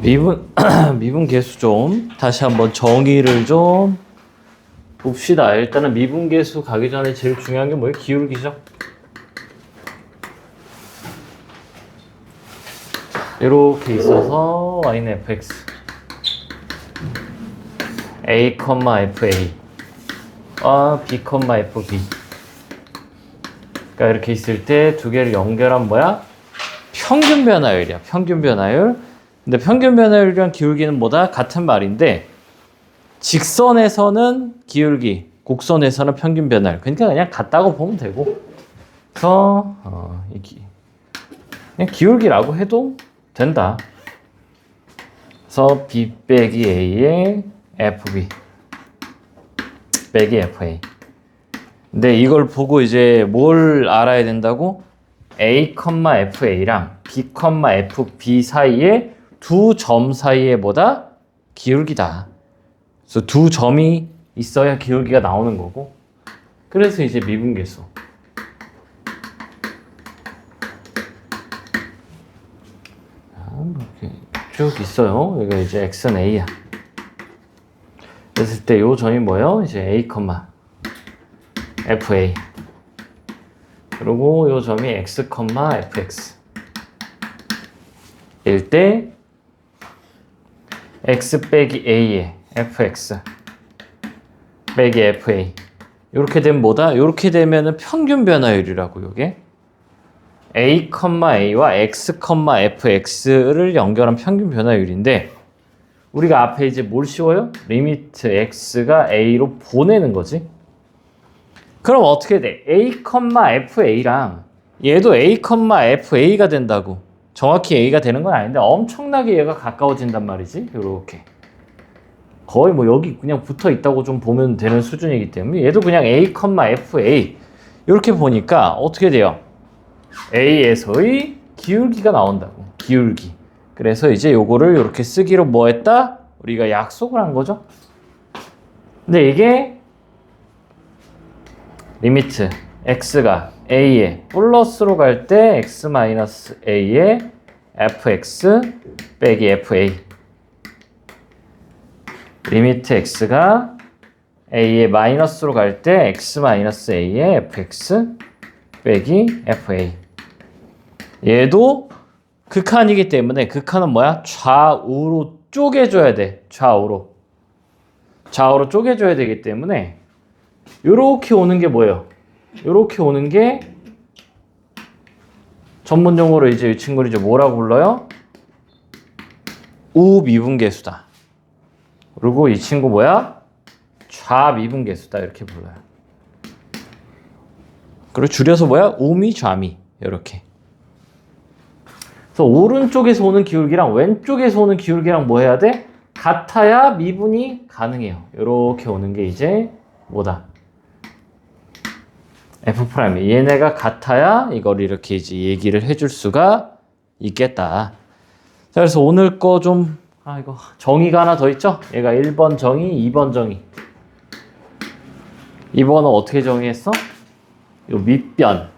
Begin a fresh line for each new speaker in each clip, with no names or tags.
미분 계수 좀 다시 한번 정의를 좀 봅시다. 일단은 미분 계수 가기 전에 제일 중요한 게 뭐예요? 기울기죠. 이렇게 있어서 y는 fx a, fa b, fb 그러니까 이렇게 있을 때 두 개를 연결한 뭐야? 평균 변화율이야. 평균 변화율. 근데 평균 변화율이랑 기울기는 뭐다? 같은 말인데 직선에서는 기울기, 곡선에서는 평균 변화율. 그러니까 그냥 같다고 보면 되고. 그래서 그냥 기울기라고 해도 된다. 그래서 b 빼기 a의 fb 빼기 fa. 근데 이걸 보고 이제 뭘 알아야 된다고? a, fa랑 b, fb 사이에 두 점 사이에 뭐다? 기울기다. 그래서 두 점이 있어야 기울기가 나오는 거고. 그래서 이제 미분계수. 이렇게 쭉 있어요. 여기가 이제 x는 a야. 그랬을 때 요 점이 뭐예요? 이제 a, fa. 그리고 요 점이 x, fx. 일 때 x 빼기 a에 fx 빼기 fa. 이렇게 되면 뭐다? 이렇게 되면은 평균 변화율이라고 요게. a, a와 x, fx를 연결한 평균 변화율인데 우리가 앞에 이제 뭘 씌워요? 리미트 x가 a로 보내는 거지. 그럼 어떻게 돼? a, fa랑 얘도 a, fa가 된다고. 정확히 a가 되는 건 아닌데 엄청나게 얘가 가까워진단 말이지. 요렇게. 거의 뭐 여기 그냥 붙어 있다고 좀 보면 되는 수준이기 때문에 얘도 그냥 a, fa 이렇게 보니까 어떻게 돼요? a에서의 기울기가 나온다고. 기울기. 그래서 이제 요거를 이렇게 쓰기로 뭐 했다? 우리가 약속을 한 거죠. 근데 이게 리미트 x가 a에 플러스로 갈 때 x 마이너스 a에 fx 빼기 fa. 리미트 x가 a에 마이너스로 갈 때 x 마이너스 a에 fx 빼기 fa. 얘도 극한이기 때문에 극한은 뭐야? 좌우로 쪼개줘야 돼. 좌우로 쪼개줘야 되기 때문에 요렇게 오는 게 뭐예요? 요렇게 오는 게 전문용어로 이제 이 친구를 이제 뭐라고 불러요? 우미분계수다. 그리고 이 친구 뭐야? 좌미분계수다. 이렇게 불러요. 그리고 줄여서 뭐야? 우미, 좌미. 이렇게. 그래서 오른쪽에서 오는 기울기랑 왼쪽에서 오는 기울기랑 뭐 해야 돼? 같아야 미분이 가능해요. 이렇게 오는 게 이제 뭐다? F'. 얘네가 같아야 이걸 이렇게 이제 얘기를 해줄 수가 있겠다. 자, 그래서 오늘 거 좀, 이거 정의가 하나 더 있죠? 얘가 1번 정의, 2번 정의. 2번은 어떻게 정의했어? 요 밑변.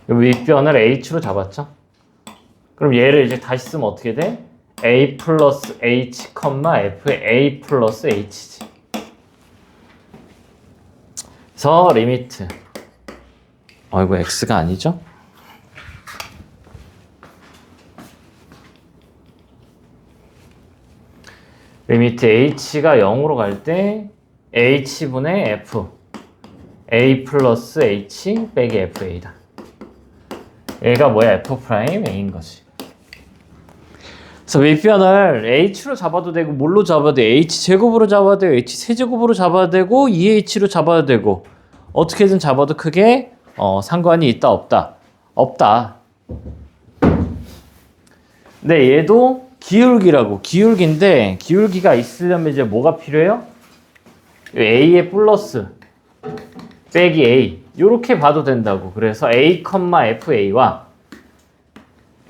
요 밑변을 h로 잡았죠? 그럼 얘를 이제 다시 쓰면 어떻게 돼? a 플러스 h, f의 a 플러스 h지. 그래서 리미트. 이거 x가 아니죠? 리미트 h가 0으로 갈 때 h분의 f a 플러스 h 빼기 fa다. 얘가 뭐야? f'a인 거지. 그래서 윗변을 h로 잡아도 되고 뭘로 잡아도 돼? h제곱으로 잡아도 되고 h세제곱으로 잡아도 되고 2h로 잡아도 되고 어떻게든 잡아도 크게 상관이 있다 없다? 없다. 근데 얘도 기울기라고. 기울기인데 기울기가 있으려면 이제 뭐가 필요해요? a의 플러스 빼기 a 이렇게 봐도 된다고. 그래서 a, fa와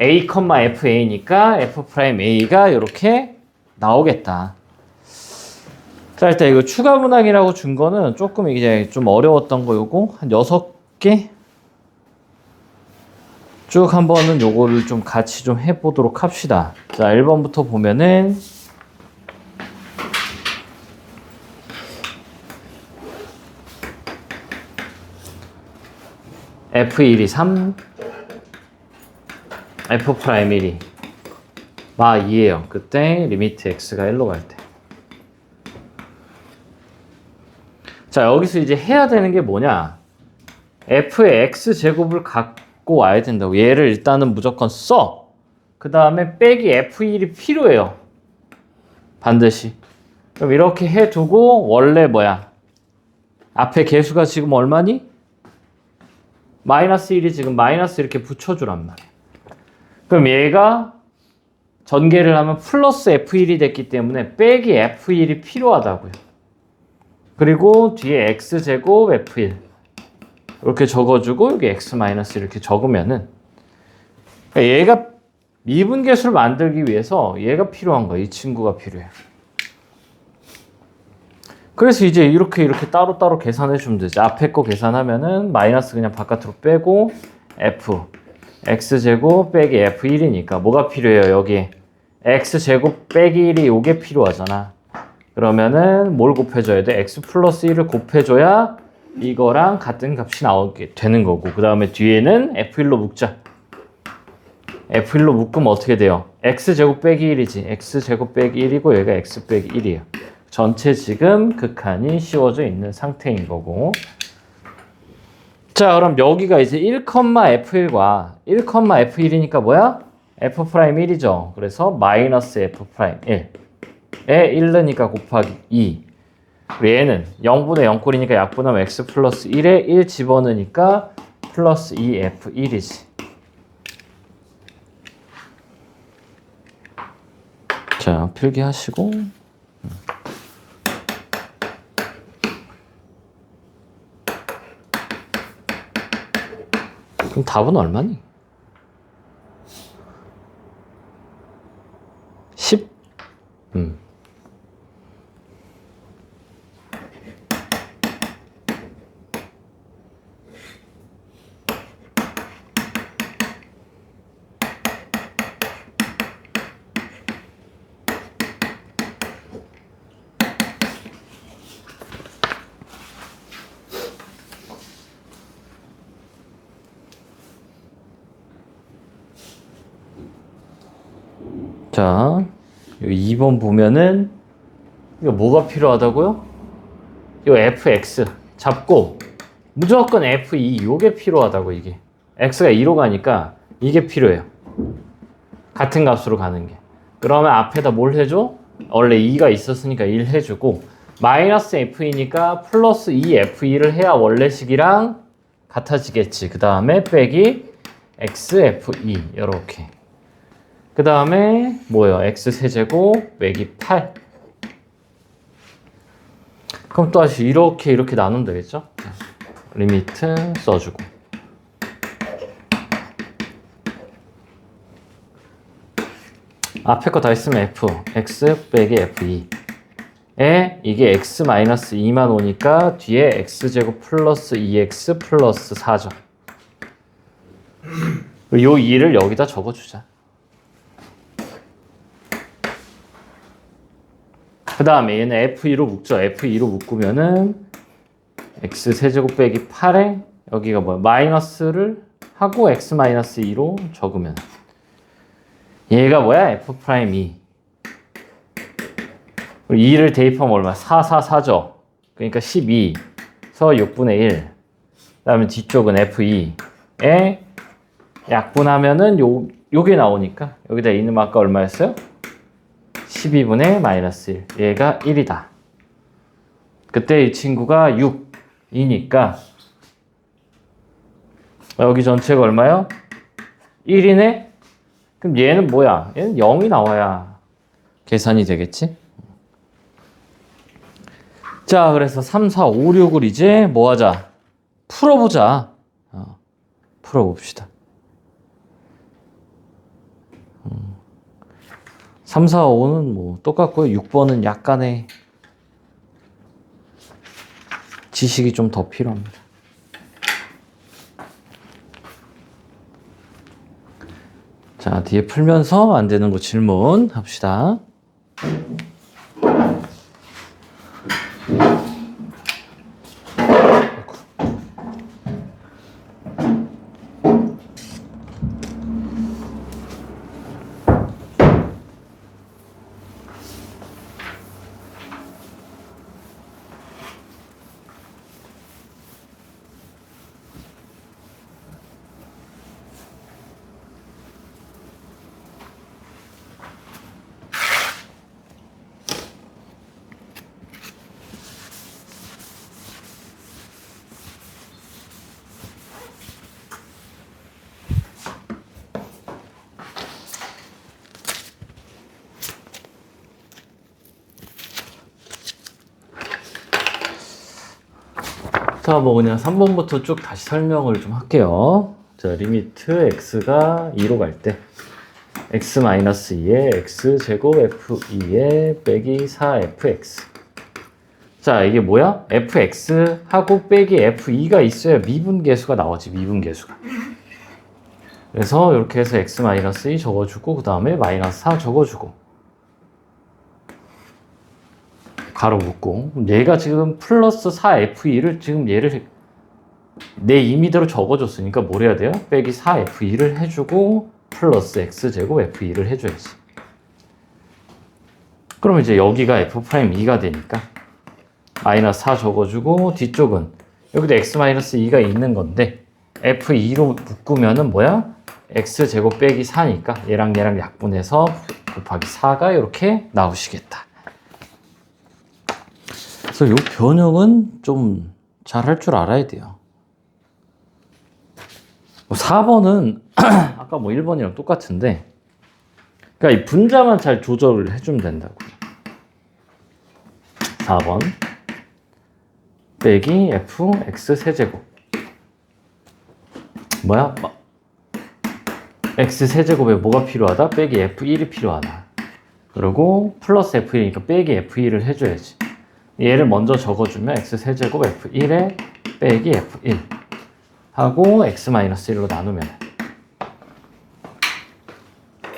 a, fa니까 f'a가 이렇게 나오겠다. 자, 일단 이거 추가 문항이라고 준 거는 조금 이제 좀 어려웠던 거 요거 한 6개 쭉 한번은 요거를 좀 같이 좀 해보도록 합시다. 자, 1번부터 보면은 F1이 3, F'1이 마 2예요. 그때 리미트 x가 1로 갈 때. 자, 여기서 이제 해야 되는 게 뭐냐? f의 x제곱을 갖고 와야 된다고. 얘를 일단은 무조건 써. 그 다음에 빼기 f1이 필요해요. 반드시. 그럼 이렇게 해두고 원래 뭐야? 앞에 개수가 지금 얼마니? 마이너스 1이 지금 마이너스 이렇게 붙여주란 말이야. 그럼 얘가 전개를 하면 플러스 f1이 됐기 때문에 빼기 f1이 필요하다고요. 그리고 뒤에 x제곱 f1 이렇게 적어주고 여기 x 마이너스 이렇게 적으면은 그러니까 얘가 미분계수를 만들기 위해서 얘가 필요한 거야. 이 친구가 필요해. 그래서 이제 이렇게 따로따로 계산해 주면 되지. 앞에 거 계산하면은 마이너스 그냥 바깥으로 빼고 f x제곱 빼기 f1이니까 뭐가 필요해요? 여기 x제곱 빼기 1이 요게 필요하잖아. 그러면은 뭘 곱해줘야 돼? x 플러스 1을 곱해줘야 이거랑 같은 값이 나오게 되는 거고, 그 다음에 뒤에는 f1로 묶자. f1로 묶으면 어떻게 돼요? x제곱 빼기 1이지. x제곱 빼기 1이고 얘가 x 빼기 1이에요. 전체 지금 극한이 씌워져 있는 상태인 거고. 자, 그럼 여기가 이제 1,f1과 1,f1이니까 뭐야? f'1이죠. 그래서 마이너스 f'1에 1넣으니까 곱하기 2. 얘는 0분의 0꼴이니까 약분하면 x 플러스 1에 1 집어넣으니까 플러스 2f1이지. 자, 필기하시고. 그럼 답은 얼마니? 10? 자, 여기 2번 보면은 이거 뭐가 필요하다고요? 이거 fx 잡고 무조건 f2 요게 필요하다고. 이게 x가 2로 가니까 이게 필요해요. 같은 값으로 가는 게. 그러면 앞에다 뭘 해줘? 원래 2가 있었으니까 1 해주고 마이너스 f이니까 플러스 2f2를 해야 원래식이랑 같아지겠지. 그 다음에 빼기 xf2 이렇게. 그 다음에 뭐예요? x세제곱 빼기 8. 그럼 또 다시 이렇게 나누면 되겠죠? 리미트 써주고. 앞에 거 다 있으면 f, x 빼기 f2에 이게 x 마이너스 2만 오니까 뒤에 x제곱 플러스 2x 플러스 4죠. 요 2를 여기다 적어주자. 그 다음에 얘는 f2로 묶죠. f2로 묶으면은 x세제곱 빼기 8에 여기가 뭐야? 마이너스를 하고 x 마이너스 2로 적으면 얘가 뭐야? f'2 2를 대입하면 얼마? 4, 4, 4죠. 그러니까 12 서 6분의 1. 그 다음에 뒤쪽은 f2에 약분하면은 요게 나오니까 여기다 있는 아까 얼마였어요? 12분의 마이너스 1. 얘가 1이다. 그때 이 친구가 6이니까 여기 전체가 얼마요? 1이네? 그럼 얘는 뭐야? 얘는 0이 나와야 계산이 되겠지? 자, 그래서 3, 4, 5, 6을 이제 뭐 하자? 풀어보자. 풀어봅시다. 3, 4, 5는 뭐 똑같고요. 6번은 약간의 지식이 좀 더 필요합니다. 자, 뒤에 풀면서 안 되는 거 질문 합시다. 자, 뭐 그냥 3번부터 쭉 다시 설명을 좀 할게요. 자, 리미트 x가 2로 갈 때 x-2에 x제곱 f2에 빼기 4fx. 자, 이게 뭐야? fx하고 빼기 f2가 있어야 미분계수가 나오지, 미분계수가. 그래서 이렇게 해서 x-2 적어주고 그 다음에 마이너스 4 적어주고 가로 묶고, 얘가 지금 플러스 4f2를 지금 얘를 내 임의대로 적어줬으니까 뭘 해야 돼요? 빼기 4f2를 해주고 플러스 x제곱 f2를 해줘야지. 그럼 이제 여기가 f'2가 되니까 마이너스 4 적어주고, 뒤쪽은 여기도 x-2가 있는 건데 f2로 묶으면은 뭐야? x제곱 빼기 4니까 얘랑 약분해서 곱하기 4가 이렇게 나오시겠다. 그래서 이 변형은 좀 잘 할 줄 알아야 돼요. 4번은 아까 뭐 1번이랑 똑같은데, 그러니까 이 분자만 잘 조절을 해주면 된다고. 4번 빼기 fx 세제곱 뭐야? x 세제곱에 뭐가 필요하다? 빼기 f1이 필요하다. 그리고 플러스 f1이니까 빼기 f2를 해줘야지. 얘를 먼저 적어주면 x 세제곱 f1에 빼기 f1 하고 x-1로 나누면,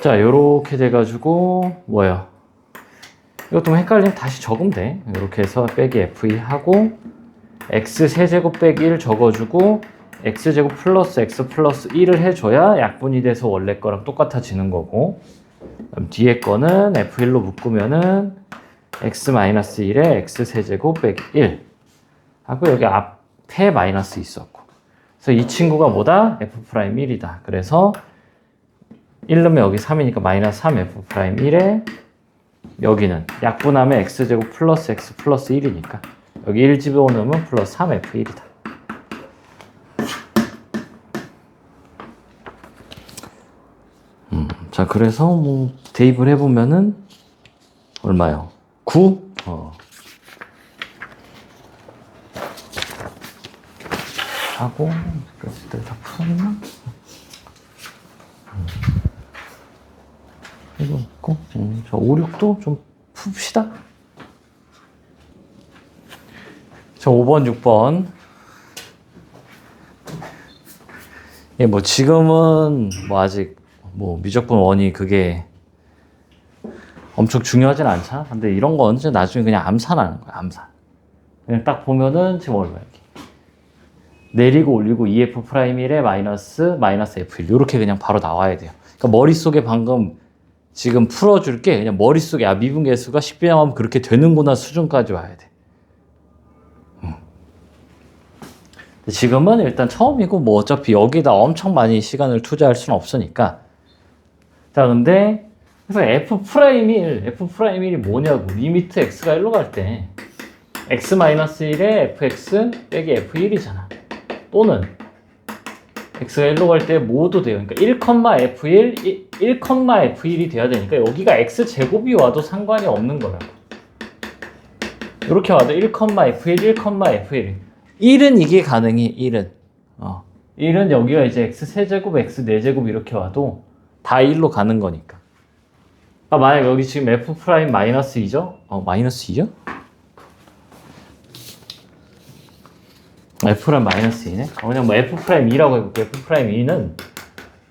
자, 요렇게 돼가지고 뭐야? 이것도 헷갈리면 다시 적으면 돼. 이렇게 해서 빼기 f2 하고 x 세제곱 빼기 1 적어주고 x제곱 플러스 x 플러스 1을 해줘야 약분이 돼서 원래 거랑 똑같아지는 거고, 그럼 뒤에 거는 f1로 묶으면은 x-1에 x세제곱 빼기 1 하고 여기 앞에 마이너스 있었고, 그래서 이 친구가 뭐다? f'1이다. 그래서 1 넣으면 여기 3이니까 마이너스 3f'1에 여기는 약분하면 x제곱 플러스 x 플러스 1이니까 여기 1 집어넣으면 플러스 3f1이다. 자, 그래서 뭐 대입을 해보면은 얼마요? 9? 하고 그랬을 다 풀었나? 이거 있고, 저 5, 6도 좀 풉시다. 저 5번, 6번. 예, 뭐 지금은 뭐 아직 뭐 미적분 원이 그게 엄청 중요하진 않잖아. 근데 이런 건 이제 나중에 그냥 암산하는 거야, 암산. 그냥 딱 보면은 지금 얼마야, 이게. 내리고 올리고 2f'1에 마이너스 f1 이렇게 그냥 바로 나와야 돼요. 그러니까 머릿속에 방금 지금 풀어줄게. 그냥 머릿속에 미분계수가 식변형하면 그렇게 되는구나 수준까지 와야 돼. 지금은 일단 처음이고 뭐 어차피 여기다 엄청 많이 시간을 투자할 수는 없으니까. 자, 근데 그래서 F'Il이 뭐냐고. 리미트 x가 1로 갈 때 x-1에 fx 빼기 f1이잖아. 또는 x가 1로 갈 때 뭐도 돼요. 그러니까 1,f1, 1,f1이 돼야 되니까 여기가 x제곱이 와도 상관이 없는 거라고. 이렇게 와도 1,f1, 1,f1. 1은 이게 가능해, 1은. 1은 여기가 이제 x세제곱, x4제곱 이렇게 와도 다 1로 가는 거니까. 만약 여기 지금 f'-2죠? 마이너스 2죠? f'-2네? 그냥 뭐 f'2라고 해볼게. f'2는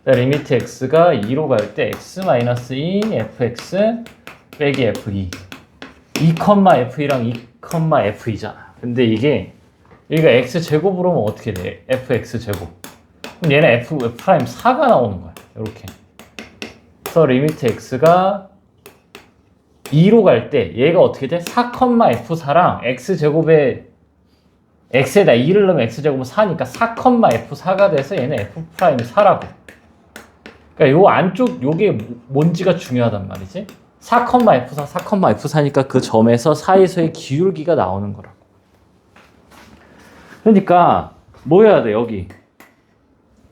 리미트 x가 2로 갈 때 x-2 fx 빼기 f2 2,f2랑 2,f2잖아. 근데 이게 여기가 x제곱으로 하면 어떻게 돼? fx제곱. 그럼 얘는 f'4가 나오는 거야. 이렇게. 그래서 리미트 x가 2로 갈 때 얘가 어떻게 돼? 4,f4랑 x제곱에 x에다 2를 넣으면 x제곱은 4니까 4,f4가 돼서 얘는 f'4라고. 그러니까 요 안쪽 요게 뭔지가 중요하단 말이지. 4,f4, 4,f4니까 그 점에서 사이에서의 기울기가 나오는 거라고. 그러니까 뭐 해야 돼 여기.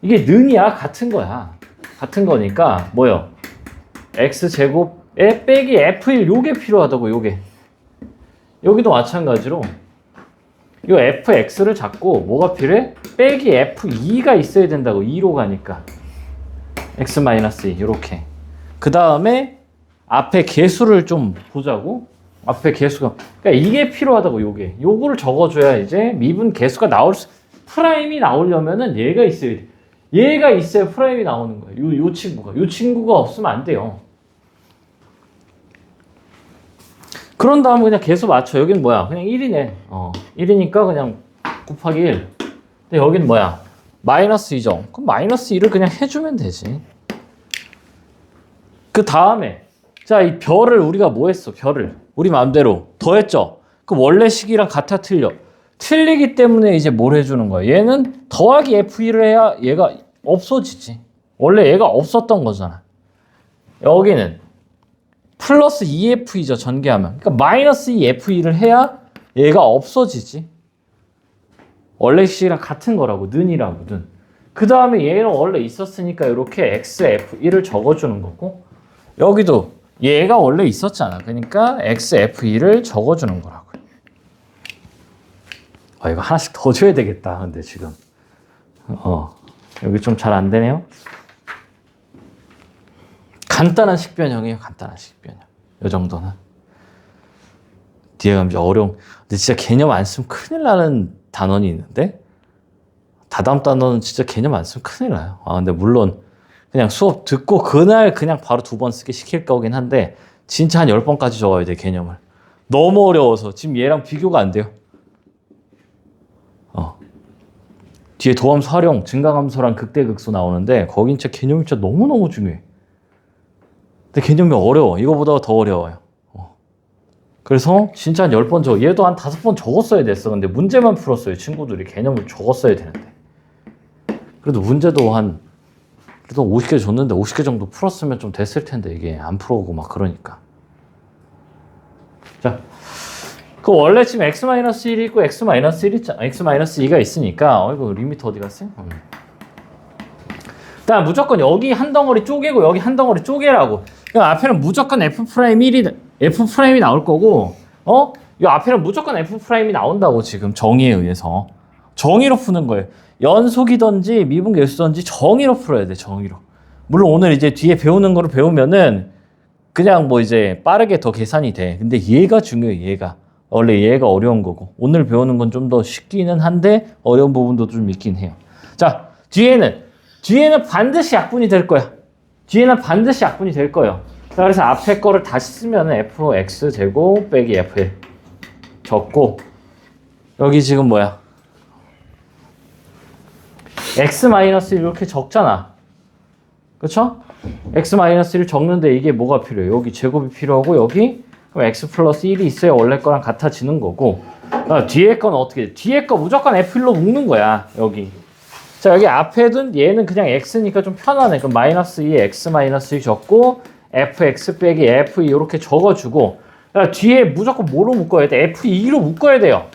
이게 는이야 같은 거야. 같은 거니까 뭐요? x제곱에 빼기 f1 요게 필요하다고 요게. 여기도 마찬가지로 요 fx를 잡고 뭐가 필요해? 빼기 f2가 있어야 된다고. 2로 가니까 x-2 이렇게. 그 다음에 앞에 개수를 좀 보자고. 앞에 개수가 그러니까 이게 필요하다고. 요게 요거를 적어줘야 이제 미분 개수가 나올 수. 프라임이 나오려면은 얘가 있어야 돼. 얘가 있어야 프라임이 나오는 거야. 요 친구가 없으면 안 돼요. 그런 다음에 그냥 개수 맞춰. 여긴 뭐야? 그냥 1이네. 1이니까 그냥 곱하기 1. 근데 여긴 뭐야? 마이너스 2죠. 그럼 마이너스 1을 그냥 해주면 되지. 그 다음에 자, 이 별을 우리가 뭐 했어? 별을 우리 마음대로 더했죠. 그 원래 식이랑 같아 틀려. 틀리기 때문에 이제 뭘 해주는 거야? 얘는 더하기 f1을 해야 얘가 없어지지. 원래 얘가 없었던 거잖아. 여기는 플러스 2f2죠. 전개하면. 그러니까 마이너스 2f2를 해야 얘가 없어지지. 원래 식이랑 같은 거라고. 는이라고. 는. 그 다음에 얘는 원래 있었으니까 이렇게 xf1을 적어주는 거고, 여기도 얘가 원래 있었잖아. 그러니까 xf1을 적어주는 거라고. 이거 하나씩 더 줘야 되겠다. 근데 지금 여기 좀 잘 안 되네요. 간단한 식변형이에요. 간단한 식변형. 이 정도는. 뒤에 가면 이제 어려운. 근데 진짜 개념 안 쓰면 큰일 나는 단원이 있는데, 다다음 단원은 진짜 개념 안 쓰면 큰일 나요. 근데 물론 그냥 수업 듣고 그날 그냥 바로 2번 쓰게 시킬 거긴 한데, 진짜 한 10번까지 적어야 돼, 개념을. 너무 어려워서. 지금 얘랑 비교가 안 돼요. 뒤에 도함수 활용, 증가함수랑 극대극소 나오는데, 거긴 진짜 개념이 진짜 너무너무 중요해. 근데 개념이 어려워. 이거보다 더 어려워요. 그래서 진짜 한 10번 적어. 얘도 한 5번 적었어야 됐어. 근데 문제만 풀었어요. 친구들이 개념을 적었어야 되는데. 그래도 문제도 그래도 50개 줬는데 50개 정도 풀었으면 좀 됐을 텐데, 이게 안 풀어오고 막 그러니까. 자, 그 원래 지금 x-1이 있고 x-2가 있으니까, 이거 리미트 어디 갔어요? 일단 무조건 여기 한 덩어리 쪼개고 여기 한 덩어리 쪼개라고. 그러니까 앞에는 무조건 F'이 나올 거고, 이 앞에는 무조건 F'이 나온다고. 지금 정의에 의해서. 정의로 푸는 거예요. 연속이든지 미분계수든지 정의로 풀어야 돼. 정의로. 물론 오늘 이제 뒤에 배우는 거를 배우면은 그냥 뭐 이제 빠르게 더 계산이 돼. 근데 얘가 중요해. 얘가. 원래 얘가 어려운 거고, 오늘 배우는 건 좀 더 쉽기는 한데 어려운 부분도 좀 있긴 해요. 자, 뒤에는 반드시 약분이 될 거야. 뒤에는 반드시 약분이 될 거예요. 자, 그래서 앞에 거를 다시 쓰면 fx 제곱 빼기 f1 적고, 여기 지금 뭐야? x-1 이렇게 적잖아. 그쵸? x-1을 적는데 이게 뭐가 필요해? 여기 제곱이 필요하고, 여기 그럼 x 플러스 1이 있어야 원래 거랑 같아지는 거고, 뒤에 건 어떻게 돼? 뒤에 거 무조건 f1로 묶는 거야. 여기. 자, 여기 앞에 둔 얘는 그냥 x니까 좀 편하네. 그럼 마이너스 2에 x-2 적고 fx 빼기 f2 이렇게 적어주고, 뒤에 무조건 뭐로 묶어야 돼? f2로 묶어야 돼요.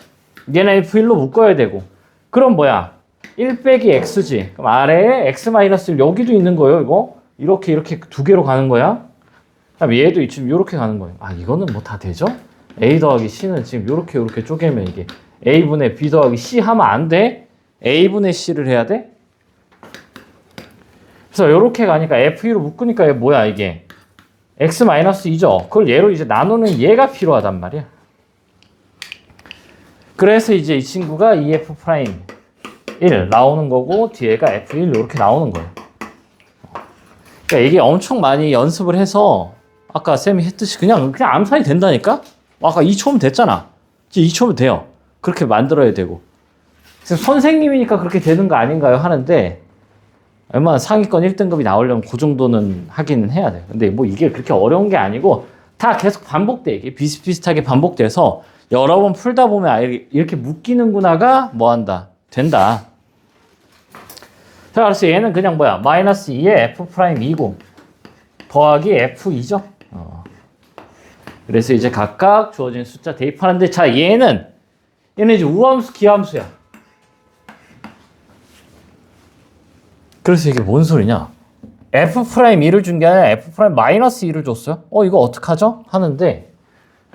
얘는 f1로 묶어야 되고. 그럼 뭐야? 1 빼기 x지. 그럼 아래에 x-1 여기도 있는 거예요. 이거 이렇게 두 개로 가는 거야. 그럼 얘도 지금 이렇게 가는 거예요. 이거는 뭐 다 되죠? a 더하기 c는 지금 이렇게 쪼개면 이게 a분의 b 더하기 c 하면 안 돼. a분의 c를 해야 돼. 그래서 이렇게 가니까 f2로 묶으니까 얘 뭐야 이게? x-2죠. 그걸 얘로 이제 나누는 얘가 필요하단 말이야. 그래서 이제 이 친구가 EF' 1 나오는 거고, 뒤에가 F1 이렇게 나오는 거예요. 그러니까 이게 엄청 많이 연습을 해서 아까 쌤이 했듯이 그냥 암산이 된다니까? 아까 2초면 됐잖아. 이제 2초면 돼요. 그렇게 만들어야 되고. 선생님이니까 그렇게 되는 거 아닌가요? 하는데 얼마나 상위권 1등급이 나오려면 그 정도는 하기는 해야 돼요. 근데 뭐 이게 그렇게 어려운 게 아니고 다 계속 반복돼. 이게 비슷비슷하게 반복돼서 여러 번 풀다 보면 아, 이렇게 묶이는구나가 뭐 한다? 된다. 자, 그래서 얘는 그냥 뭐야? 마이너스 2에 F'20 더하기 F2죠? 그래서 이제 각각 주어진 숫자 대입하는데 자, 얘는 이제 우함수, 기함수야. 그래서 이게 뭔 소리냐? F'2를 준 게 아니라 F'-2를 줬어요? 이거 어떡하죠? 하는데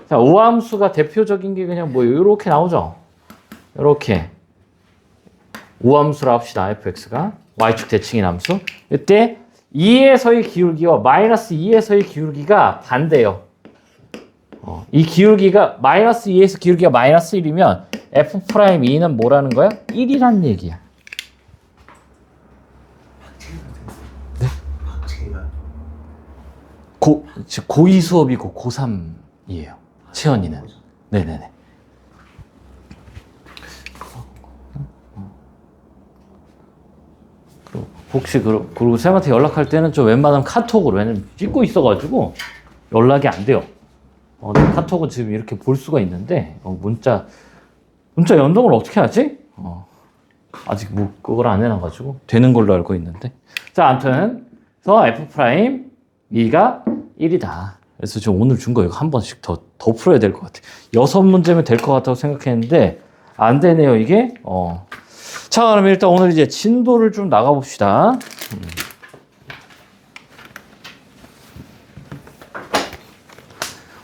자, 우함수가 대표적인 게 그냥 뭐 이렇게 나오죠? 이렇게 우함수라 합시다. fx가 y축 대칭인 함수. 이때 2에서의 기울기와 마이너스 2에서의 기울기가 반대예요. 이 기울기가 마이너스 2에서 기울기가 마이너스 1이면 F'2는 뭐라는 거야? 1이란 얘기야. 네? 고2 수업이고 고3이에요. 채연이는. 네네네. 혹시 그리고 쌤한테 연락할 때는 좀 웬만하면 카톡으로, 왜냐면 찍고 있어가지고 연락이 안 돼요. 카톡은 지금 이렇게 볼 수가 있는데 문자 연동을 어떻게 하지? 아직 뭐 그걸 안 해놔가지고 되는 걸로 알고 있는데. 자, 아무튼 그래서 F'2가 1이다. 그래서 지금 오늘 준 거 이거 한 번씩 더 풀어야 될 것 같아. 6문제면 될 것 같다고 생각했는데 안 되네요 이게. 자, 그럼 일단 오늘 이제 진도를 좀 나가봅시다.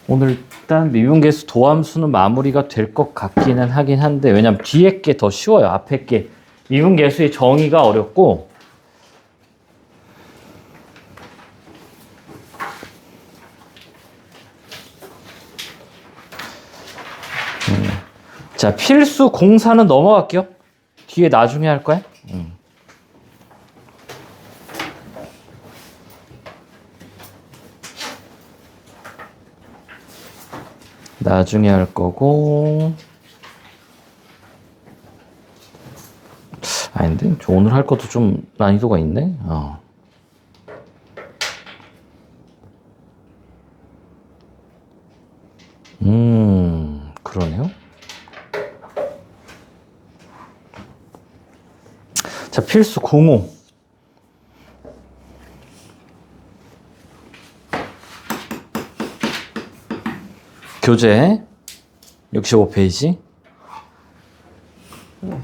오늘 일단 미분계수 도함수는 마무리가 될 것 같기는 하긴 한데 왜냐면 뒤에 게 더 쉬워요. 앞에 게 미분계수의 정의가 어렵고 자, 필수 공사는 넘어갈게요. 뒤에 나중에 할 거야. 나중에 할 거고. 아닌데? 저 오늘 할 것도 좀 난이도가 있네. 그러네요. 자, 필수 공호. 교재 65페이지.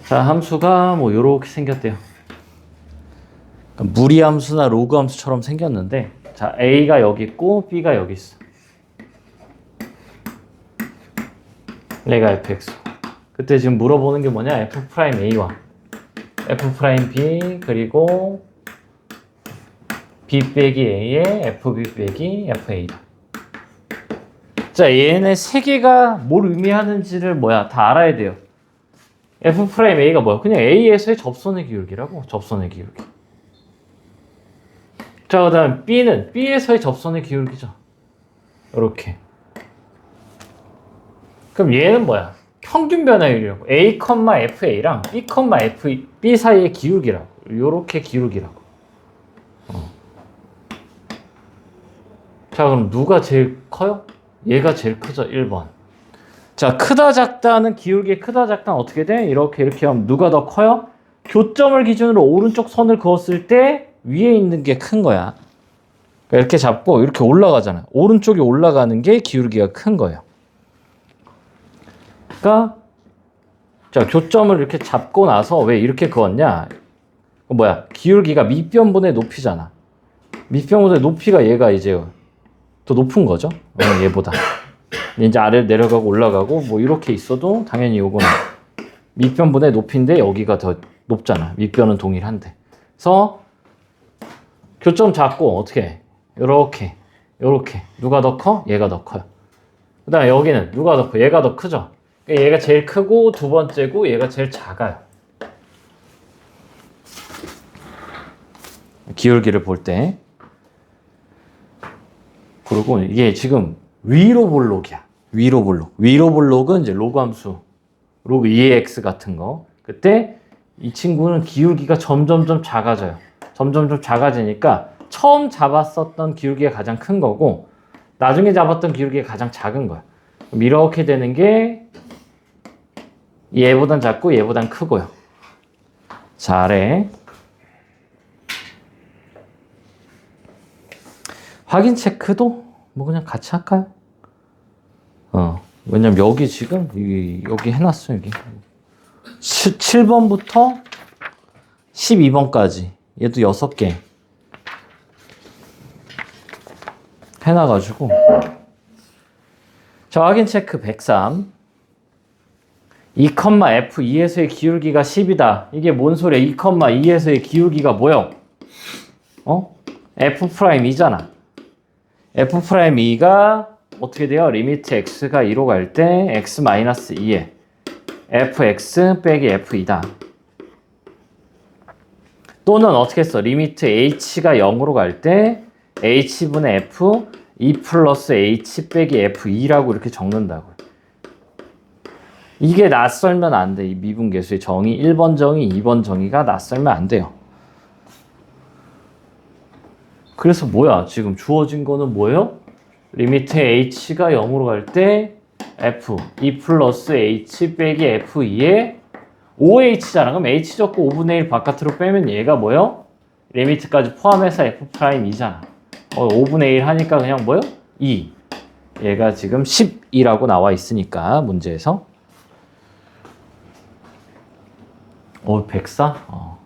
자, 함수가 뭐 요렇게 생겼대요. 그러니까 무리함수나 로그함수처럼 생겼는데 자, A가 여기 있고 B가 여기 있어. 얘가 fx. 그때 지금 물어보는 게 뭐냐? F'A와 F'B 그리고 B 빼기 A에 FB 빼기 FA다. 자, 얘네 세 개가 뭘 의미하는지를 다 알아야 돼요. F'A가 뭐야? 그냥 A에서의 접선의 기울기라고. 접선의 기울기. 자, 그 다음 B는 B에서의 접선의 기울기죠. 이렇게. 그럼 얘는 뭐야? 평균 변화율이라고. A, FA랑 B 사이의 기울기라고. 요렇게 기울기라고. 자, 그럼 누가 제일 커요? 얘가 제일 크죠. 1번. 자, 크다 작다는 기울기 크다 작다는 어떻게 돼? 이렇게 하면 누가 더 커요? 교점을 기준으로 오른쪽 선을 그었을 때 위에 있는 게 큰 거야. 그러니까 이렇게 잡고 이렇게 올라가잖아. 오른쪽이 올라가는 게 기울기가 큰 거예요. 그러니까 자, 교점을 이렇게 잡고 나서 왜 이렇게 그었냐? 기울기가 밑변분의 높이잖아. 밑변분의 높이가 얘가 이제 더 높은 거죠. 얘보다. 이제 아래로 내려가고 올라가고 뭐 이렇게 있어도 당연히 요거는 밑변분의 높이인데 여기가 더 높잖아. 밑변은 동일한데. 그래서 교점 잡고 어떻게 해? 요렇게 누가 더 커? 얘가 더 커요. 그 다음에 여기는 누가 더 커? 얘가 더 크죠. 그러니까 얘가 제일 크고 두 번째고 얘가 제일 작아요. 기울기를 볼 때. 그리고 이게 지금 위로 볼록이야. 위로 볼록. 위로 볼록은 이제 로그 함수, 로그 2x 같은 거. 그때 이 친구는 기울기가 점점점 작아져요. 점점점 작아지니까 처음 잡았었던 기울기가 가장 큰 거고 나중에 잡았던 기울기가 가장 작은 거야. 그럼 이렇게 되는 게 얘보단 작고 얘보단 크고요. 잘해. 확인 체크도 뭐 그냥 같이 할까요? 왜냐면 여기 지금 여기 해놨어. 여기 7번부터 12번까지 얘도 6개 해놔가지고. 자, 확인 체크 103. 2,f2에서의 기울기가 10이다. 이게 뭔 소리야? 2,2에서의 기울기가 뭐요? F'이잖아. F'E가 어떻게 돼요? 리미트 x가 2로 갈 때 x-2에 fx 빼기 f이다. 또는 어떻게 했어? 리미트 h가 0으로 갈 때 h분의 f 2 플러스 h 빼기 f2라고 이렇게 적는다고요. 이게 낯설면 안 돼. 이 미분계수의 정의 1번 정의, 2번 정의가 낯설면 안 돼요. 그래서 뭐야? 지금 주어진 거는 뭐예요? 리미트 h가 0으로 갈 때 f 2 플러스 h 빼기 f2에 5h잖아. 그럼 h 적고 5분의 1 바깥으로 빼면 얘가 뭐예요? 리미트까지 포함해서 f'이잖아. 5분의 1 하니까 그냥 뭐예요? 2. 얘가 지금 10이라고 나와 있으니까 문제에서. 104?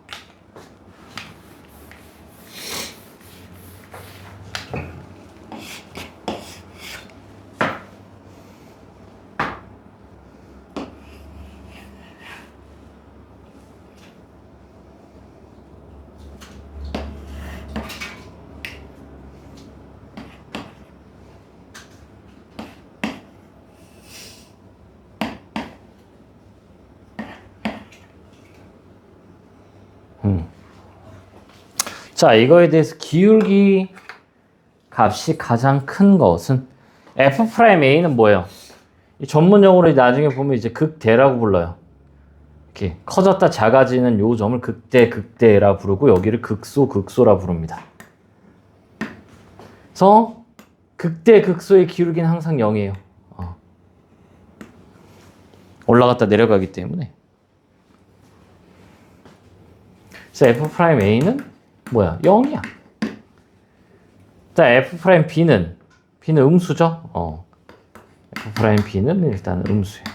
자, 이거에 대해서 기울기 값이 가장 큰 것은 F'A는 뭐예요? 이 전문용어로 나중에 보면 이제 극대라고 불러요. 이렇게 커졌다 작아지는 요 점을 극대라 부르고 여기를 극소라 부릅니다. 그래서 극소의 기울기는 항상 0이에요. 올라갔다 내려가기 때문에. 그래서 F'A는 뭐야? 0이야. 자, F'B는 음수죠? F'B는 일단 음수예요.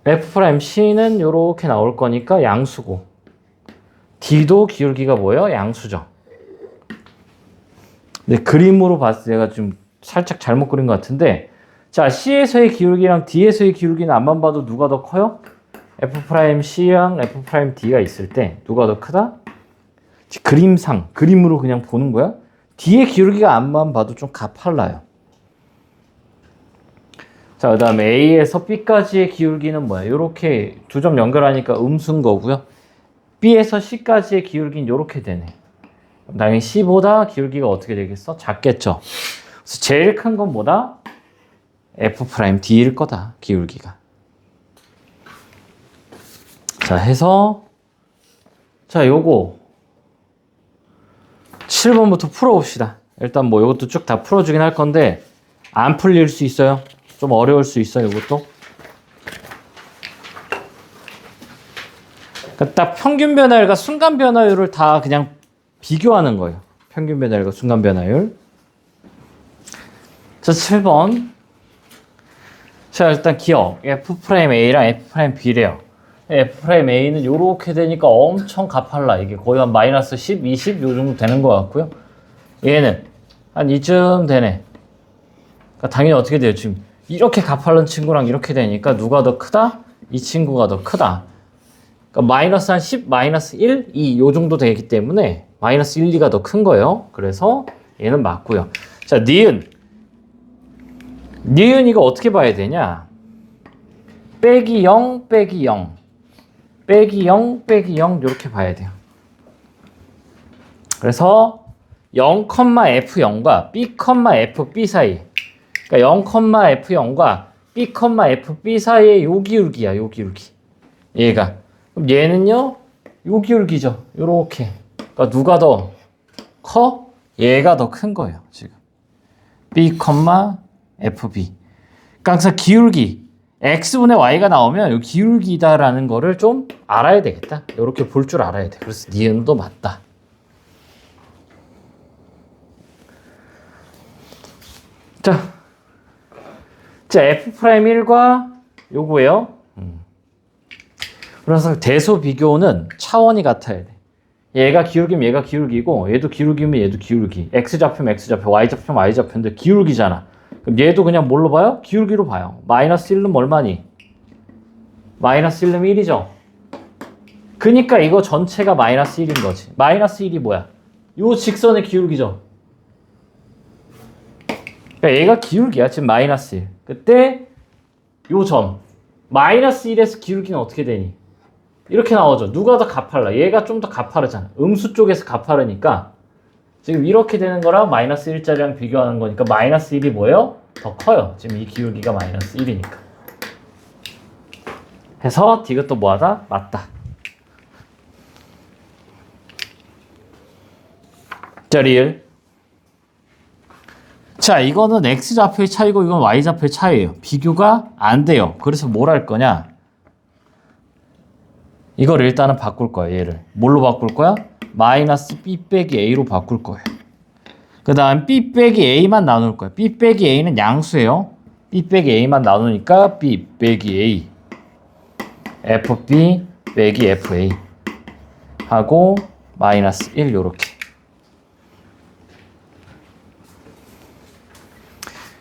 F'C는 요렇게 나올 거니까 양수고 D도 기울기가 뭐예요? 양수죠. 근데 그림으로 봤을 때 제가 좀 살짝 잘못 그린 것 같은데 자, C에서의 기울기랑 D에서의 기울기는 앞만 봐도 누가 더 커요? F'C랑 F'D가 있을 때 누가 더 크다? 그림으로 그냥 보는 거야. D의 기울기가 앞만 봐도 좀 가팔라요. 자, 그 다음에 A에서 B까지의 기울기는 뭐야? 요렇게 두 점 연결하니까 음수인 거고요. B에서 C까지의 기울기는 요렇게 되네. 당연히 C보다 기울기가 어떻게 되겠어? 작겠죠. 그래서 제일 큰 건 뭐다? F'D일 거다, 기울기가. 자, 해서 자, 요거 7번부터 풀어봅시다. 일단 뭐 이것도 쭉 다 풀어주긴 할 건데 안 풀릴 수 있어요. 좀 어려울 수 있어요, 이것도. 그러니까 딱 평균 변화율과 순간 변화율을 다 그냥 비교하는 거예요. 평균 변화율과 순간 변화율. 자, 7번. 자, 일단 기억. F'A랑 F'B래요. F'A는 이렇게 되니까 엄청 가팔라. 이게 거의 한 마이너스 10, 20 요 정도 되는 것 같고요. 얘는 한 이쯤 되네. 그러니까 당연히 어떻게 돼요? 지금 이렇게 가팔른 친구랑 이렇게 되니까 누가 더 크다? 이 친구가 더 크다. 그러니까 마이너스 한 10, 마이너스 1, 2 요 정도 되기 때문에 마이너스 1, 2가 더 큰 거예요. 그래서 얘는 맞고요. 자, 니은 이거 어떻게 봐야 되냐? 빼기 0, 빼기 0. 빼기 0, 빼기 0 이렇게 봐야 돼요. 그래서 0,F0과 B, FB 사이. 그러니까 0,F0과 B, FB 사이의 요 기울기야, 요 기울기. 얘가. 그럼 얘는요, 요 기울기죠. 요렇게. 그러니까 누가 더 커? 얘가 더 큰 거예요, 지금. B, FB. 그러니까 항상 기울기. X분의 Y가 나오면 요 기울기다라는 거를 좀 알아야 되겠다. 요렇게 볼 줄 알아야 돼. 그래서 니은도 맞다. 자, F'1과 요거예요. 그래서 대소 비교는 차원이 같아야 돼. 얘가 기울기면 얘가 기울기고, 얘도 기울기면 얘도 기울기. X 좌표면 X 좌표, Y 좌표면 Y 좌표인데 기울기잖아. 그럼 얘도 그냥 뭘로 봐요? 기울기로 봐요. 마이너스 1은 얼마니? 마이너스 1은 1이죠. 그니까 이거 전체가 마이너스 1인 거지. 마이너스 1이 뭐야? 요 직선의 기울기죠. 그러니까 얘가 기울기야. 지금 마이너스 1. 그때 요 점. 마이너스 1에서 기울기는 어떻게 되니? 이렇게 나오죠. 누가 더 가팔라? 얘가 좀 더 가파르잖아. 음수 쪽에서 가파르니까 지금 이렇게 되는 거랑 마이너스 1짜리랑 비교하는 거니까 마이너스 1이 뭐예요? 더 커요. 지금 이 기울기가 마이너스 1이니까. 해서 디귿도 뭐하다? 맞다. 자, 리을. 자, 이거는 X좌표의 차이고 이건 Y좌표의 차이예요. 비교가 안 돼요. 그래서 뭘 할 거냐? 이걸 일단은 바꿀 거야, 얘를. 뭘로 바꿀 거야? 마이너스 B 빼기 A로 바꿀 거예요. 그 다음 B 빼기 A만 나눌 거예요. B 빼기 A는 양수예요. B 빼기 A만 나누니까 B 빼기 A. FB 빼기 FA. 하고 마이너스 1 요렇게.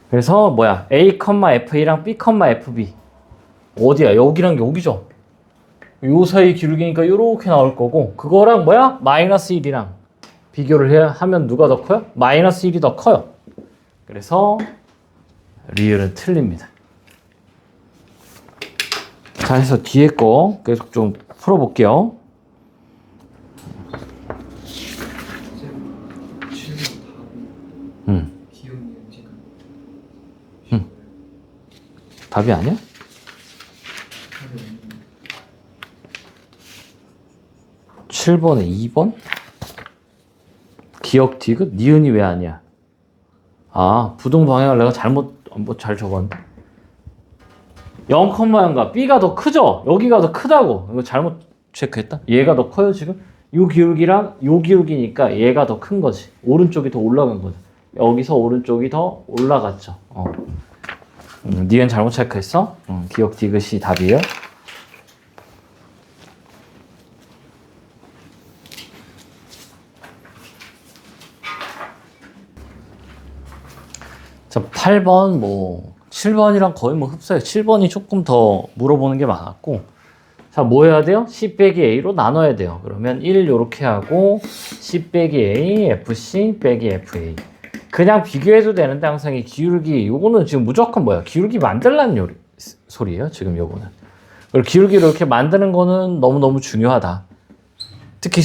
그래서 뭐야? A, FA랑 B, FB. 어디야? 여기랑 여기죠? 요 사이 기울기니까 요렇게 나올 거고, 그거랑 뭐야? 마이너스 1이랑 비교를 하면 누가 더 커요? 마이너스 1이 더 커요. 그래서 리을은 틀립니다. 자, 해서 뒤에 거 계속 좀 풀어볼게요. 답이 아니야? 음. 7번에 2번? 기억 디귿? 니은이 왜 아니야? 아, 부동 방향을 내가 잘 적었네. 0,0과 B가 더 크죠? 여기가 더 크다고. 이거 잘못 체크했다? 얘가 더 커요, 지금? 요 기울기랑 요 기울기니까 얘가 더 큰 거지. 오른쪽이 더 올라간 거죠. 여기서 오른쪽이 더 올라갔죠. 니은 잘못 체크했어? 기억 디귿이 답이에요. 자, 8번 7번이랑 거의 흡사해요. 7번이 조금 더 물어보는 게 많았고. 자, 뭐 해야 돼요? C 빼기 A로 나눠야 돼요. 그러면 1 요렇게 하고 C 빼기 A, FC 빼기 FA. 그냥 비교해도 되는데 항상 이 기울기, 요거는 지금 무조건 뭐야? 기울기 만들라는 소리예요. 지금 요거는. 그리고 기울기를 이렇게 만드는 거는 너무너무 중요하다. 특히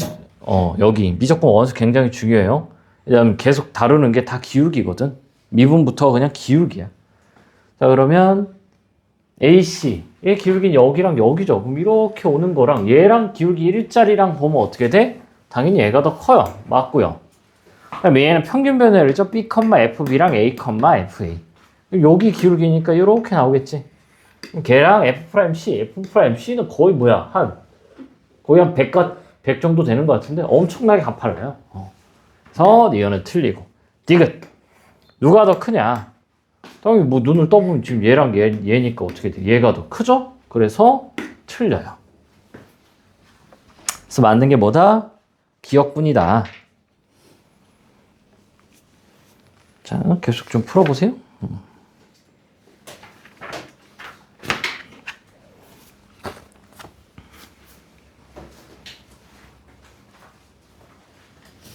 여기 미적분 원수 굉장히 중요해요. 왜냐면 계속 다루는 게 다 기울기거든. 미분부터 그냥 기울기야. 자, 그러면 AC 얘 기울기는 여기랑 여기죠. 그럼 이렇게 오는 거랑 얘랑 기울기 1짜리랑 보면 어떻게 돼? 당연히 얘가 더 커요. 맞고요. 그다음에 얘는 평균 변화율이죠. B, FB랑 A, FA. 여기 기울기니까 이렇게 나오겠지. 걔랑 F'C는 거의 뭐야? 거의 한 100 정도 되는 것 같은데 엄청나게 가파라요. 그래서 니은은 틀리고. 디귿. 누가 더 크냐? 당연히 뭐 눈을 떠보면 지금 얘랑 얘니까 어떻게 돼? 얘가 더 크죠? 그래서 틀려요. 그래서 만든 게 뭐다? 기억분이다. 자, 계속 좀 풀어보세요.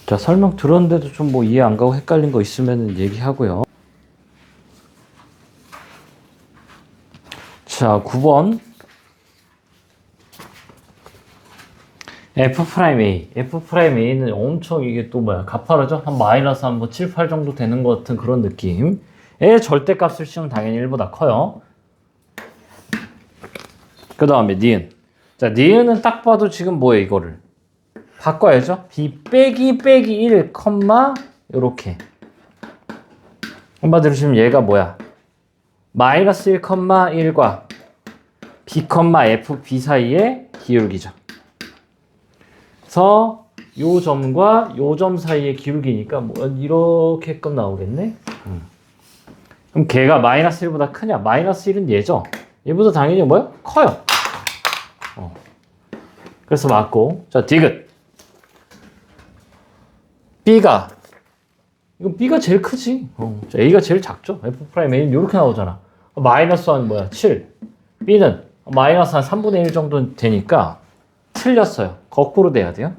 자, 설명 들었는데도 좀 뭐 이해 안 가고 헷갈린 거 있으면 얘기하고요. 자, 9번. F'A는 엄청 이게 또 뭐야 가파르죠? 한 마이너스 한 뭐 7, 8 정도 되는 것 같은 그런 느낌의 절대값을 씌우면 당연히 1보다 커요. 그 다음에 니은. 자, 니은은 딱 봐도 지금 뭐예요 이거를 바꿔야죠. B 빼기 1, 요렇게 한마디로 치면 얘가 뭐야 마이너스 1, 1과 B, FB 사이의 기울기죠. 그래서 요 점과 요 점 사이의 기울기니까 뭐 이렇게끔 나오겠네. 그럼 걔가 마이너스 1보다 크냐? 마이너스 1은 얘죠. 얘보다 당연히 뭐야? 커요. 그래서 맞고. 자, 디귿. B가 이건 B가 제일 크지. 자, A가 제일 작죠. F'A는 이렇게 나오잖아. 마이너스 한 뭐야? 7. B는 마이너스 한 3분의 1 정도 되니까 틀렸어요. 거꾸로 돼야 돼요.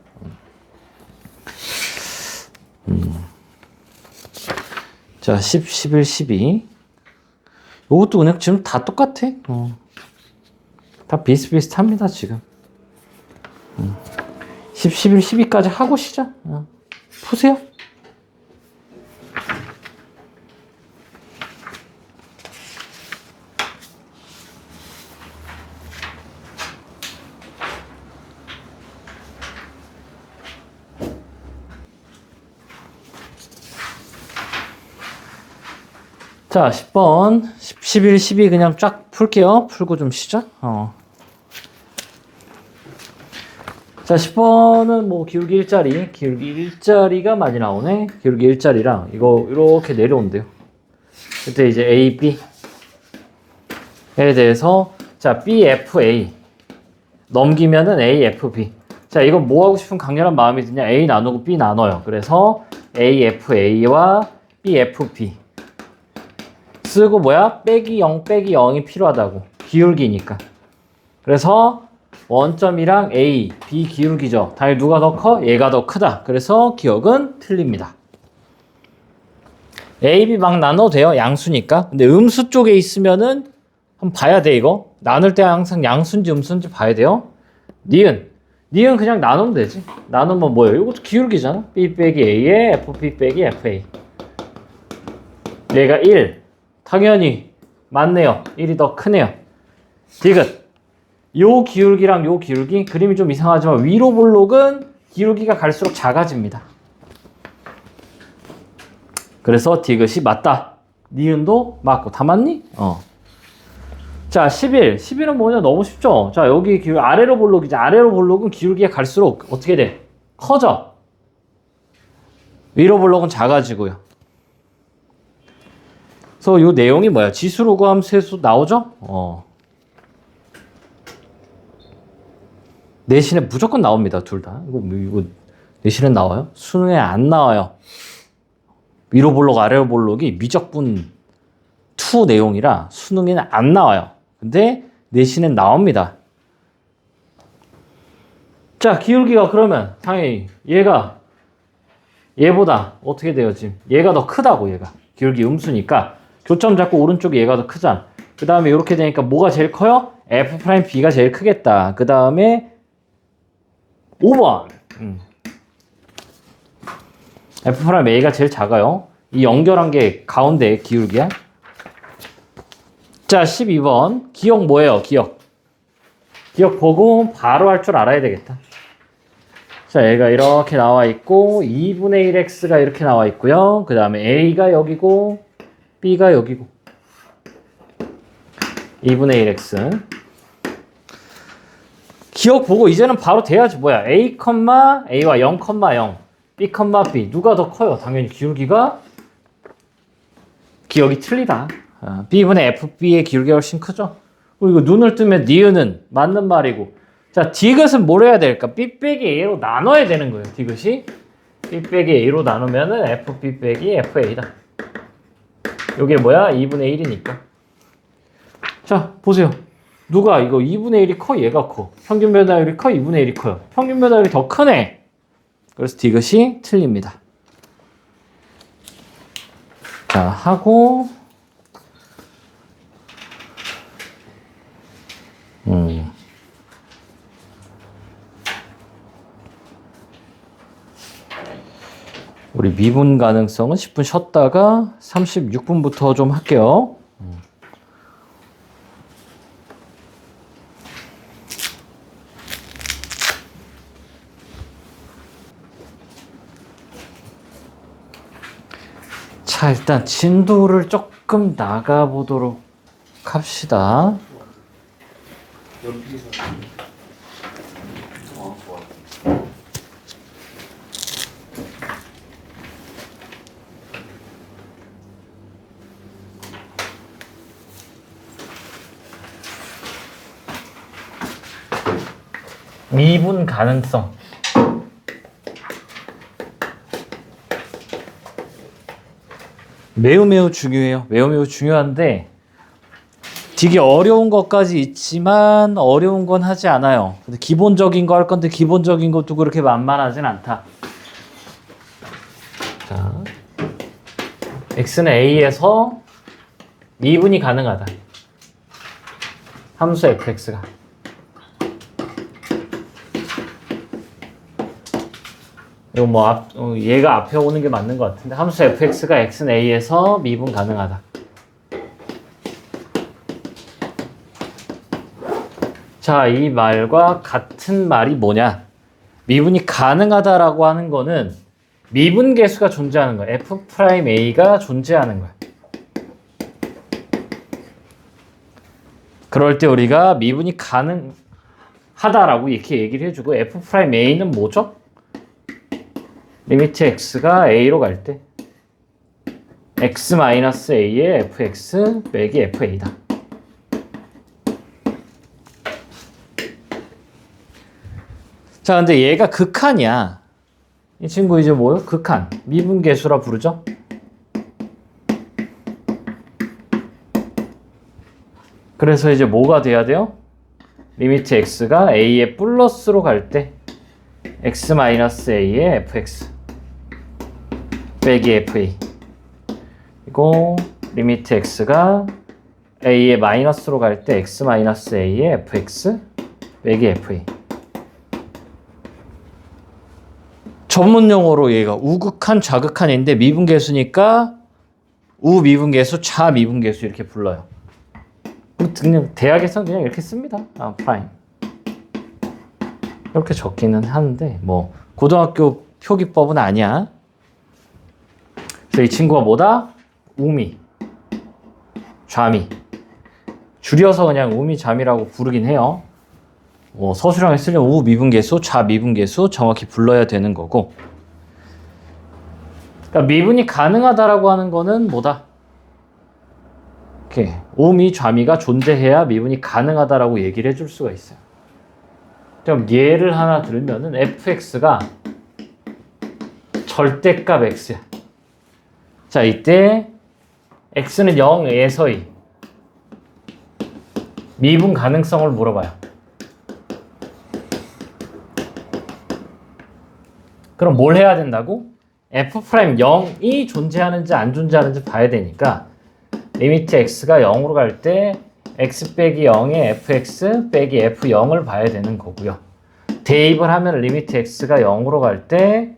자, 10, 11, 12. 이것도 그냥 지금 다 똑같아. 다 비슷비슷합니다, 지금. 10, 11, 12까지 하고 시작. 푸세요. 자, 10번. 10, 11, 12 그냥 쫙 풀게요. 풀고 좀 쉬자. 자, 10번은 뭐 기울기 일자리가 많이 나오네. 기울기 일자리랑 이거 이렇게 내려온대요. 그때 이제 A, B에 대해서 자, B, F, A 넘기면은 A, F, B. 자, 이건 뭐 하고 싶은 강렬한 마음이 드냐? A 나누고 B 나눠요. 그래서 A, F, A와 B, F, B 쓰고 뭐야? 빼기 0, 빼기 0이 필요하다고. 기울기니까. 그래서 원점이랑 A, B 기울기죠. 당연히 누가 더 커? 얘가 더 크다. 그래서 기억은 틀립니다. A, B 막 나눠도 돼요. 양수니까. 근데 음수 쪽에 있으면은 한번 봐야 돼 이거. 나눌 때 항상 양수인지 음수인지 봐야 돼요. 니은 그냥 나누면 되지. 나누면 뭐예요? 이것도 기울기잖아. B 빼기 A에 FB 빼기 FA. 얘가 1. 당연히 맞네요. 1이 더 크네요. 디귿. 요 기울기랑 요 기울기 그림이 좀 이상하지만 위로 볼록은 기울기가 갈수록 작아집니다. 그래서 디귿이 맞다. 니은도 맞고 다 맞니? 자, 11은 뭐냐? 너무 쉽죠? 자, 여기 아래로 볼록이지. 아래로 볼록은 기울기가 갈수록 어떻게 돼? 커져. 위로 볼록은 작아지고요. 그래서 요 내용이 뭐야? 지수로 구함 세수 나오죠? 내신에 무조건 나옵니다. 둘 다. 이거 내신에 나와요? 수능에 안 나와요. 위로 볼록 아래로 볼록이 미적분 2 내용이라 수능에는 안 나와요. 근데 내신엔 나옵니다. 자, 기울기가 그러면 당연히 얘보다 어떻게 돼요 지금? 얘가 더 크다고 얘가. 기울기 음수니까 교점 잡고 오른쪽에 얘가 더 크잖아. 그 다음에 이렇게 되니까 뭐가 제일 커요? F'B가 제일 크겠다. 그 다음에 5번. F'A가 제일 작아요. 이 연결한 게 가운데 기울기야. 자, 12번. 기억 뭐예요? 기억 보고 바로 할 줄 알아야 되겠다. 자, 얘가 이렇게 나와 있고 2분의 1x가 이렇게 나와 있고요. 그 다음에 a가 여기고 b가 여기고 2분의 1x. 기억 보고 이제는 바로 돼야지. 뭐야? a와 0,0 b, b 누가 더 커요? 당연히 기울기가 기억이 틀리다. b분의 fb의 기울기가 훨씬 크죠? 그리고 눈을 뜨면 니은은 맞는 말이고. 자, 디귿은 뭘 해야 될까? b 빼기 a로 나눠야 되는 거예요. 디귿이 b 빼기 a로 나누면은 fb 빼기 fa다. 요게 뭐야? 2분의 1이니까. 자, 보세요. 누가 이거 2분의 1이 커? 얘가 커. 평균 변화율이 커? 2분의 1이 커요. 평균 변화율이 더 크네. 그래서 디귿이 틀립니다. 자, 하고 미분 가능성은 10분 쉬었다가 36분부터 좀 할게요. 자, 일단 진도를 조금 나가보도록 합시다. 미분 가능성. 매우 중요해요. 매우 중요한데 되게 어려운 것까지 있지만 어려운 건 하지 않아요. 근데 기본적인 거 할 건데 기본적인 것도 그렇게 만만하진 않다. 자, x는 a에서 미분이 가능하다. 함수 fx가. 이거 뭐 얘가 앞에 오는 게 맞는 것 같은데 함수 fx가 x는 a에서 미분 가능하다. 자, 이 말과 같은 말이 뭐냐? 미분이 가능하다라고 하는 거는 미분 계수가 존재하는 거야. f'a가 존재하는 거야. 그럴 때 우리가 미분이 가능하다라고 이렇게 얘기를 해주고 f'a는 뭐죠? 리미트 x가 a로 갈 때 x-a의 fx 빼기 fa다. 자, 근데 얘가 극한이야. 이 친구 이제 뭐요? 극한. 미분계수라 부르죠? 그래서 이제 뭐가 돼야 돼요? 리미트 x가 a의 플러스로 갈 때 x-a의 fx 빼기 fa. 이거 리미트 x가 a의 마이너스로 갈 때 x-a의 fx 빼기 fa. 전문 용어로 얘가 우극한, 좌극한인데 미분계수니까 우미분계수, 좌미분계수 이렇게 불러요. 그냥 대학에서는 그냥 이렇게 씁니다. 프라임. 이렇게 적기는 하는데 뭐 고등학교 표기법은 아니야. 그래서 이 친구가 뭐다? 우미, 좌미. 줄여서 그냥 우미, 좌미라고 부르긴 해요. 서술형에 쓰려면 우미분계수, 좌미분계수 정확히 불러야 되는 거고. 그러니까 미분이 가능하다라고 하는 거는 뭐다? 이렇게 우미, 좌미가 존재해야 미분이 가능하다라고 얘기를 해줄 수가 있어요. 그럼 예를 하나 들면은 fx가 절대값 x야. 자, 이때 x는 0에서의 미분 가능성을 물어봐요. 그럼 뭘 해야 된다고? f'0이 존재하는지 안 존재하는지 봐야 되니까 리미트 x가 0으로 갈 때 x 빼기 0의 fx 빼기 f0을 봐야 되는 거고요. 대입을 하면 리미트 x가 0으로 갈 때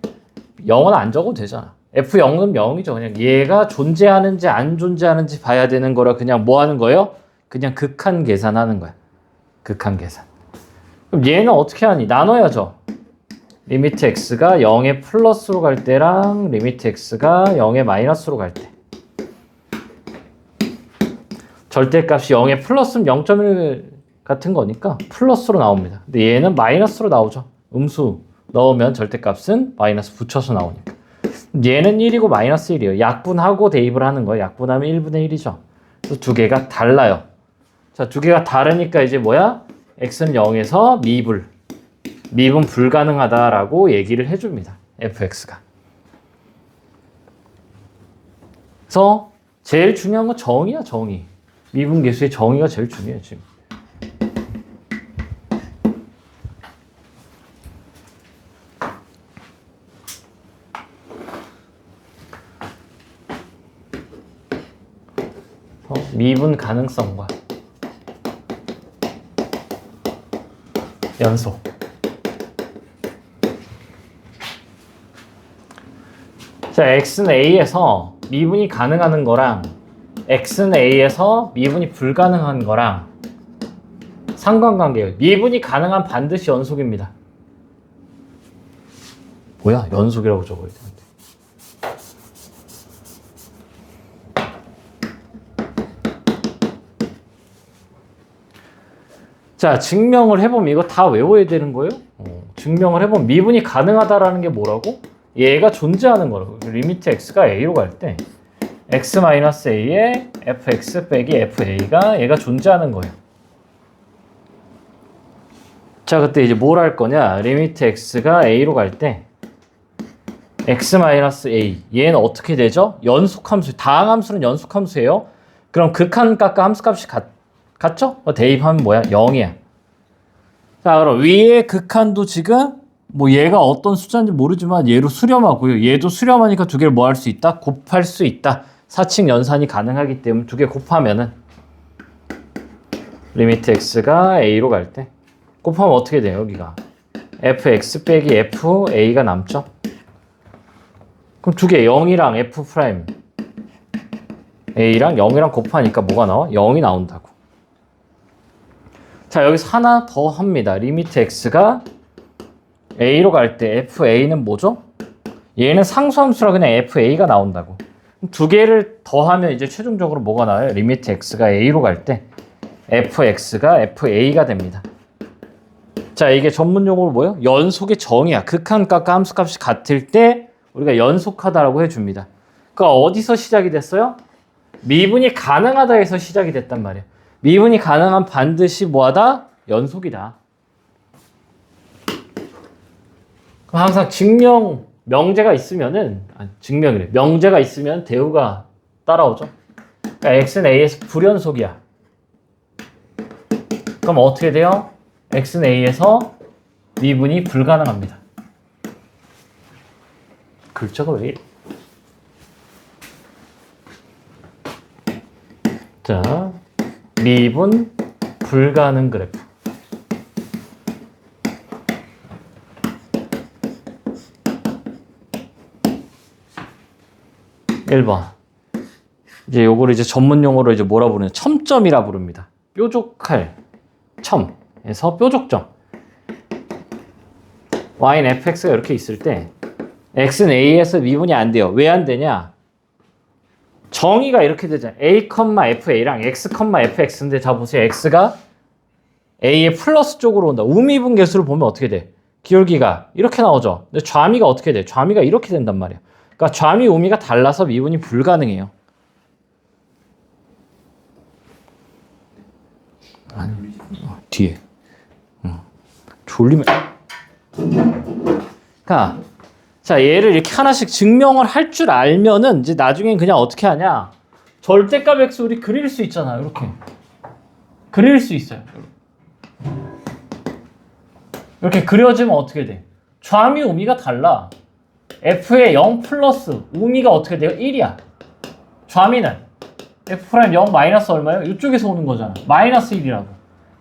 0은 안 적어도 되잖아. f0은 0이죠. 그냥 얘가 존재하는지 안 존재하는지 봐야 되는 거라 그냥 뭐 하는 거예요? 그냥 극한 계산하는 거야. 극한 계산. 그럼 얘는 어떻게 하니? 나눠야죠. 리미트 x가 0의 플러스로 갈 때랑 리미트 x가 0의 마이너스로 갈 때. 절대값이 0의 플러스는 0.1 같은 거니까 플러스로 나옵니다. 근데 얘는 마이너스로 나오죠. 음수 넣으면 절대값은 마이너스 붙여서 나오니까. 얘는 1이고 마이너스 1이에요. 약분하고 대입을 하는 거예요. 약분하면 1분의 1이죠. 그래서 두 개가 달라요. 자, 두 개가 다르니까 이제 뭐야? x는 0에서 미분 불가능하다라고 얘기를 해줍니다. fx가. 그래서 제일 중요한 건 정의야, 정의. 미분계수의 정의가 제일 중요해, 지금. 미분 가능성과 연속. 자, x는 a에서 미분이 가능한 거랑 x는 a에서 미분이 불가능한 거랑 상관관계예요. 미분이 가능한 반드시 연속입니다. 뭐야? 연속이라고 적어야 되는데. 자, 증명을 해보면 이거 다 외워야 되는 거예요. 증명을 해보면 미분이 가능하다라는 게 뭐라고? 얘가 존재하는 거라고. 리미트 x가 a로 갈 때 x-a에 fx 빼기 fa가 얘가 존재하는 거예요. 자, 그때 이제 뭘 할 거냐? 리미트 x가 a로 갈 때 x-a 얘는 어떻게 되죠? 연속함수, 다항함수는 연속함수예요. 그럼 극한값과 함수값이 같죠? 대입하면 뭐야? 0이야. 자, 그럼 위의 극한도 지금 뭐 얘가 어떤 숫자인지 모르지만 얘로 수렴하고요. 얘도 수렴하니까 두 개를 뭐 할 수 있다? 곱할 수 있다. 사칙 연산이 가능하기 때문에 두 개 곱하면은 리미트 x가 a로 갈 때 곱하면 어떻게 돼요? 여기가 fx 빼기 fa가 남죠? 그럼 두 개 0이랑 f 프라임 a랑 0이랑 곱하니까 뭐가 나와? 0이 나온다고. 자, 여기서 하나 더 합니다. 리미트 x가 a로 갈 때 fa는 뭐죠? 얘는 상수함수라 그냥 fa가 나온다고. 두 개를 더하면 이제 최종적으로 뭐가 나와요? 리미트 x가 a로 갈 때 fx가 fa가 됩니다. 자, 이게 전문용어로 뭐예요? 연속의 정의야. 극한값과 함수값이 같을 때 우리가 연속하다라고 해줍니다. 그러니까 어디서 시작이 됐어요? 미분이 가능하다에서 시작이 됐단 말이에요. 미분이 가능한 반드시 뭐하다? 연속이다. 그럼 항상 증명 명제가 있으면은 증명이래. 명제가 있으면 대우가 따라오죠. 그러니까 x는 a에서 불연속이야. 그럼 어떻게 돼요? x는 a에서 미분이 불가능합니다. 글자가 왜 이래? 자, 미분 불가능 그래프. 1번. 이제 요거를 이제 전문 용어로 이제 뭐라 부르냐? 첨점이라 부릅니다. 뾰족할 첨에서 뾰족점. y는 fx가 이렇게 있을 때 x는 a에서 미분이 안 돼요. 왜 안 되냐? 정의가 이렇게 되잖아요. a, fa랑 x, fx인데 자 보세요. x가 a의 플러스 쪽으로 온다. 우미분 계수를 보면 어떻게 돼? 기울기가 이렇게 나오죠. 근데 좌미가 어떻게 돼? 좌미가 이렇게 된단 말이야. 그러니까 좌미, 우미가 달라서 미분이 불가능해요. 아니, 뒤에. 졸리면. 그러니까 자, 얘를 이렇게 하나씩 증명을 할 줄 알면은 이제 나중엔 그냥 어떻게 하냐? 절대값 x 우리 그릴 수 있잖아요. 이렇게. 그릴 수 있어요. 이렇게 그려지면 어떻게 돼? 좌미, 우미가 달라. f의 0 플러스 우미가 어떻게 돼요? 1이야. 좌미는 f' 0 마이너스 얼마예요? 이쪽에서 오는 거잖아. 마이너스 1이라고.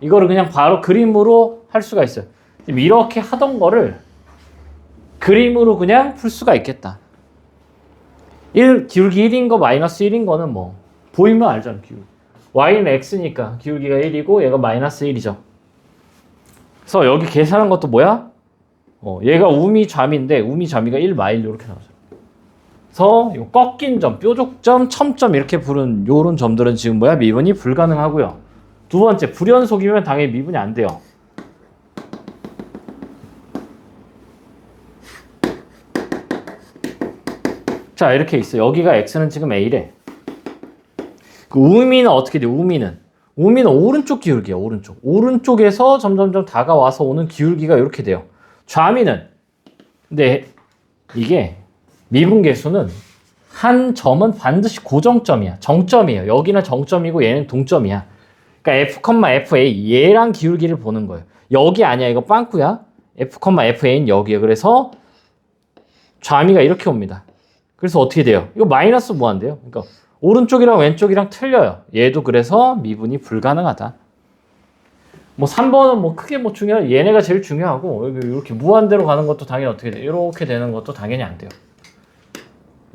이거를 그냥 바로 그림으로 할 수가 있어요. 이렇게 하던 거를 그림으로 그냥 풀 수가 있겠다. 기울기 1인 거 마이너스 1인 거는 뭐 보이면 알잖아. 기울기. y는 x니까 기울기가 1이고 얘가 마이너스 1이죠. 그래서 여기 계산한 것도 뭐야? 얘가 우미 좌미인데 우미 좌미가 1 마일 이렇게 나오죠. 그래서 요 꺾인 점, 뾰족점, 첨점 이렇게 부른 요런 점들은 지금 뭐야? 미분이 불가능하고요. 두 번째, 불연속이면 당연히 미분이 안 돼요. 자, 이렇게 있어. 여기가 x는 지금 a래. 그 우미는 어떻게 돼? 우미는 오른쪽 기울기야. 오른쪽에서 점점점 다가와서 오는 기울기가 이렇게 돼요. 좌미는 근데 이게 미분계수는 한 점은 반드시 고정점이야. 정점이에요. 여기는 정점이고 얘는 동점이야. 그러니까 f, fa 얘랑 기울기를 보는 거예요. 여기 아니야. 이거 빵꾸야. f, fa는 여기야. 그래서 좌미가 이렇게 옵니다. 그래서 어떻게 돼요? 이거 마이너스 무한대요. 그러니까 오른쪽이랑 왼쪽이랑 틀려요. 얘도 그래서 미분이 불가능하다. 뭐 3번은 뭐 크게 뭐 중요한 얘네가 제일 중요하고 이렇게 무한대로 가는 것도 당연히 어떻게 돼? 이렇게 되는 것도 당연히 안 돼요.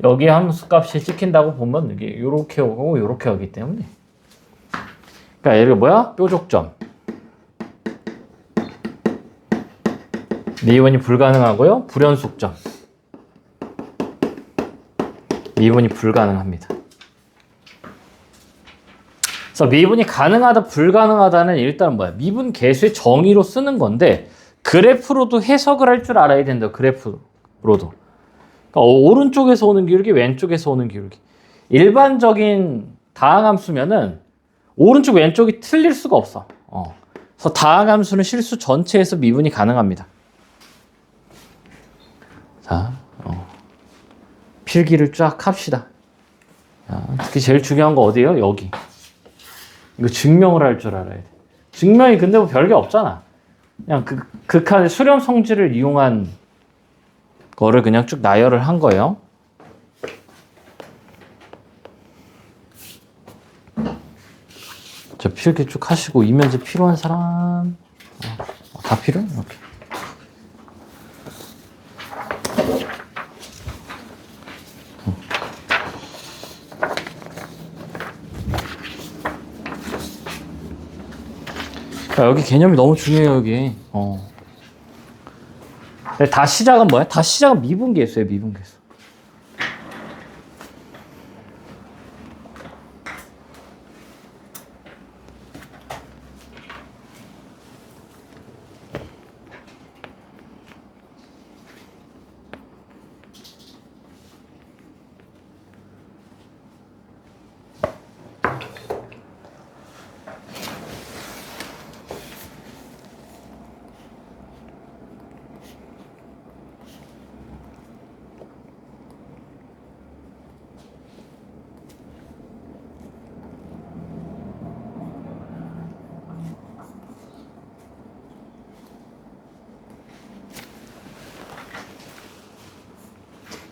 여기 함수 값이 찍힌다고 보면 이게 요렇게 오고 요렇게 오기 때문에. 그러니까 얘를 뭐야? 뾰족점. 미분이 불가능하고요. 불연속점. 미분이 불가능합니다. 그래서 미분이 가능하다, 불가능하다는 일단 뭐야? 미분 계수의 정의로 쓰는 건데 그래프로도 해석을 할 줄 알아야 된다. 그래프로도. 그러니까 오른쪽에서 오는 기울기, 왼쪽에서 오는 기울기. 일반적인 다항함수면은 오른쪽, 왼쪽이 틀릴 수가 없어. 그래서 다항함수는 실수 전체에서 미분이 가능합니다. 자, 필기를 쫙 합시다. 자, 특히 제일 중요한 거 어디예요? 여기. 이거 증명을 할 줄 알아야 돼. 증명이 근데 뭐 별게 없잖아. 그냥 극한의 수렴 성질을 이용한 거를 그냥 쭉 나열을 한 거예요. 자, 필기 쭉 하시고 이면제 필요한 사람 다 필요해? 이렇게. 여기 개념이 너무 중요해요, 여기. 다 시작은 뭐야? 다 시작은 미분계수예요, 미분계수.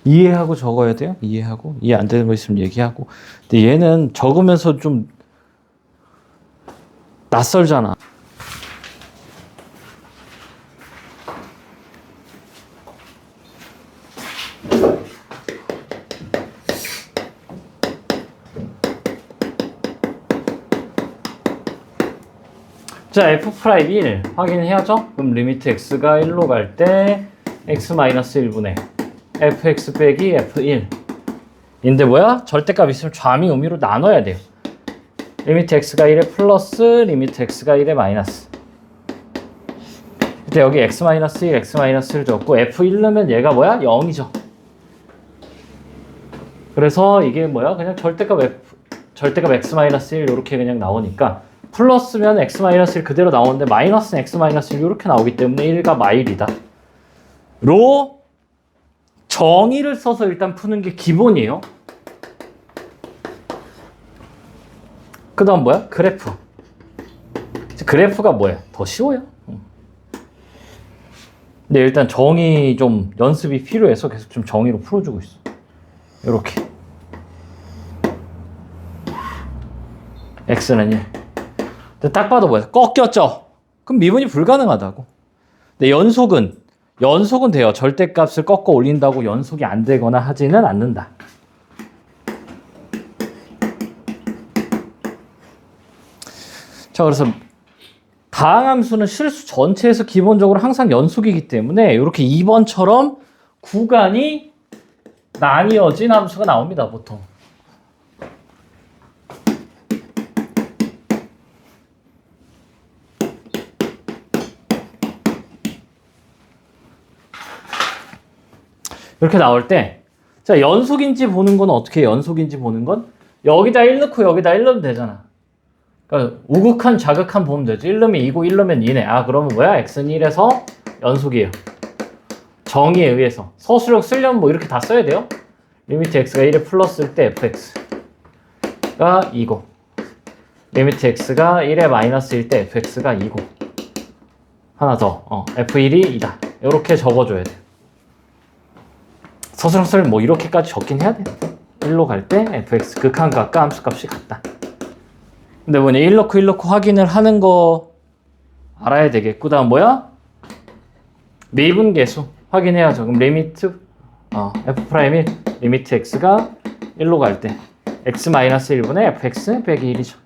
이해하고 적어야 돼요. 이해하고. 이해 안 되는 거 있으면 얘기하고. 근데 얘는 적으면서 좀 낯설잖아. 자, F'1 확인해야죠? 그럼 리미트 x가 1로 갈 때 x-1분의 fx 빼기 f1 인데 뭐야? 절대값 있으면 좌미 우미로 나눠야 돼요. 리미트 x가 1에 플러스 리미트 x가 1에 마이너스. 그때 여기 x-1, x-1을 줬고 f1 넣으면 얘가 뭐야? 0이죠. 그래서 이게 뭐야? 그냥 절대값 x-1 이렇게 그냥 나오니까 플러스면 x-1 그대로 나오는데 마이너스는 x-1 이렇게 나오기 때문에 1가 마일이다. 로 정의를 써서 일단 푸는 게 기본이에요. 그 다음 뭐야? 그래프. 그래프가 뭐야? 더 쉬워요. 근데 일단 정의 좀 연습이 필요해서 계속 좀 정의로 풀어주고 있어. 이렇게. x는 1. 근데 딱 봐도 뭐야? 꺾였죠? 그럼 미분이 불가능하다고. 근데 연속은 돼요. 절대값을 꺾어 올린다고 연속이 안 되거나 하지는 않는다. 자, 그래서 다항함수는 실수 전체에서 기본적으로 항상 연속이기 때문에 이렇게 2번처럼 구간이 나뉘어진 함수가 나옵니다, 보통. 이렇게 나올 때, 자, 연속인지 보는 건 어떻게 해요? 연속인지 보는 건? 여기다 1 넣고 여기다 1 넣으면 되잖아. 그러니까 우극한, 좌극한 보면 되죠. 1 넣으면 2고 1 넣으면 2네. 아, 그러면 뭐야? x는 1에서 연속이에요. 정의에 의해서. 서술형 쓰려면 뭐 이렇게 다 써야 돼요. 리미트 x가 1에 플러스일 때 fx가 2고, 리미트 x가 1에 마이너스일 때 fx가 2고, 하나 더, f1이 2다. 이렇게 적어줘야 돼. 서술형을 뭐 이렇게까지 적긴 해야 돼. 1로 갈 때 fx 극한값과 함수값이 같다. 근데 뭐냐, 1 넣고 1 넣고 확인을 하는 거 알아야 되겠고, 다음 뭐야? 미분계수 확인해야죠. 그럼 리미트 f'1 리미트 x가 1로 갈 때 x-1분의 fx 빼기 1이죠.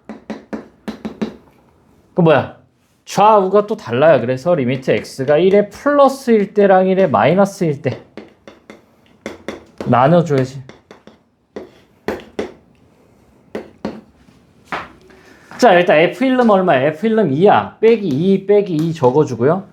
그 뭐야? 좌우가 또 달라요. 그래서 리미트 x가 1에 플러스일 때랑 1에 마이너스일 때 나눠줘야지. 자, 일단 f1은 얼마야? f1은 2야. 빼기 2 빼기 2 적어주고요.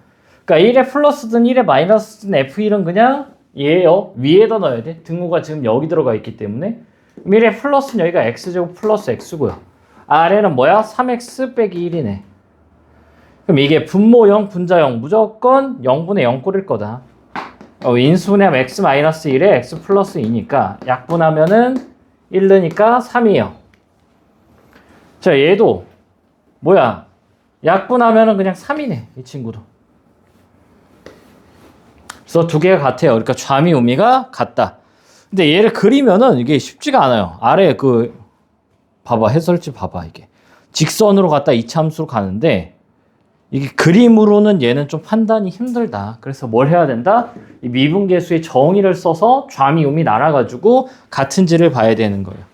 그러니까 1에 플러스든 1에 마이너스든 f1은 그냥 얘예요. 위에다 넣어야 돼. 등호가 지금 여기 들어가 있기 때문에 1에 플러스는 여기가 x제곱 플러스 x고요. 아래는 뭐야? 3x 빼기 1이네. 그럼 이게 분모 0, 분자 0 무조건 0분의 0 꼴일 거다. 인수분해하면 x 마이너스 1에 x 플러스 2니까 약분하면은 1 넣으니까 3이에요. 자, 얘도 뭐야? 약분하면은 그냥 3이네. 이 친구도. 그래서 두 개가 같아요. 그러니까 좌미 우미가 같다. 근데 얘를 그리면은 이게 쉽지가 않아요. 아래 봐봐. 해설지 봐봐. 이게 직선으로 갔다 이차함수로 가는데 이게 그림으로는 얘는 좀 판단이 힘들다. 그래서 뭘 해야 된다? 이 미분계수의 정의를 써서 좌미 우미 나눠가지고 같은지를 봐야 되는 거예요.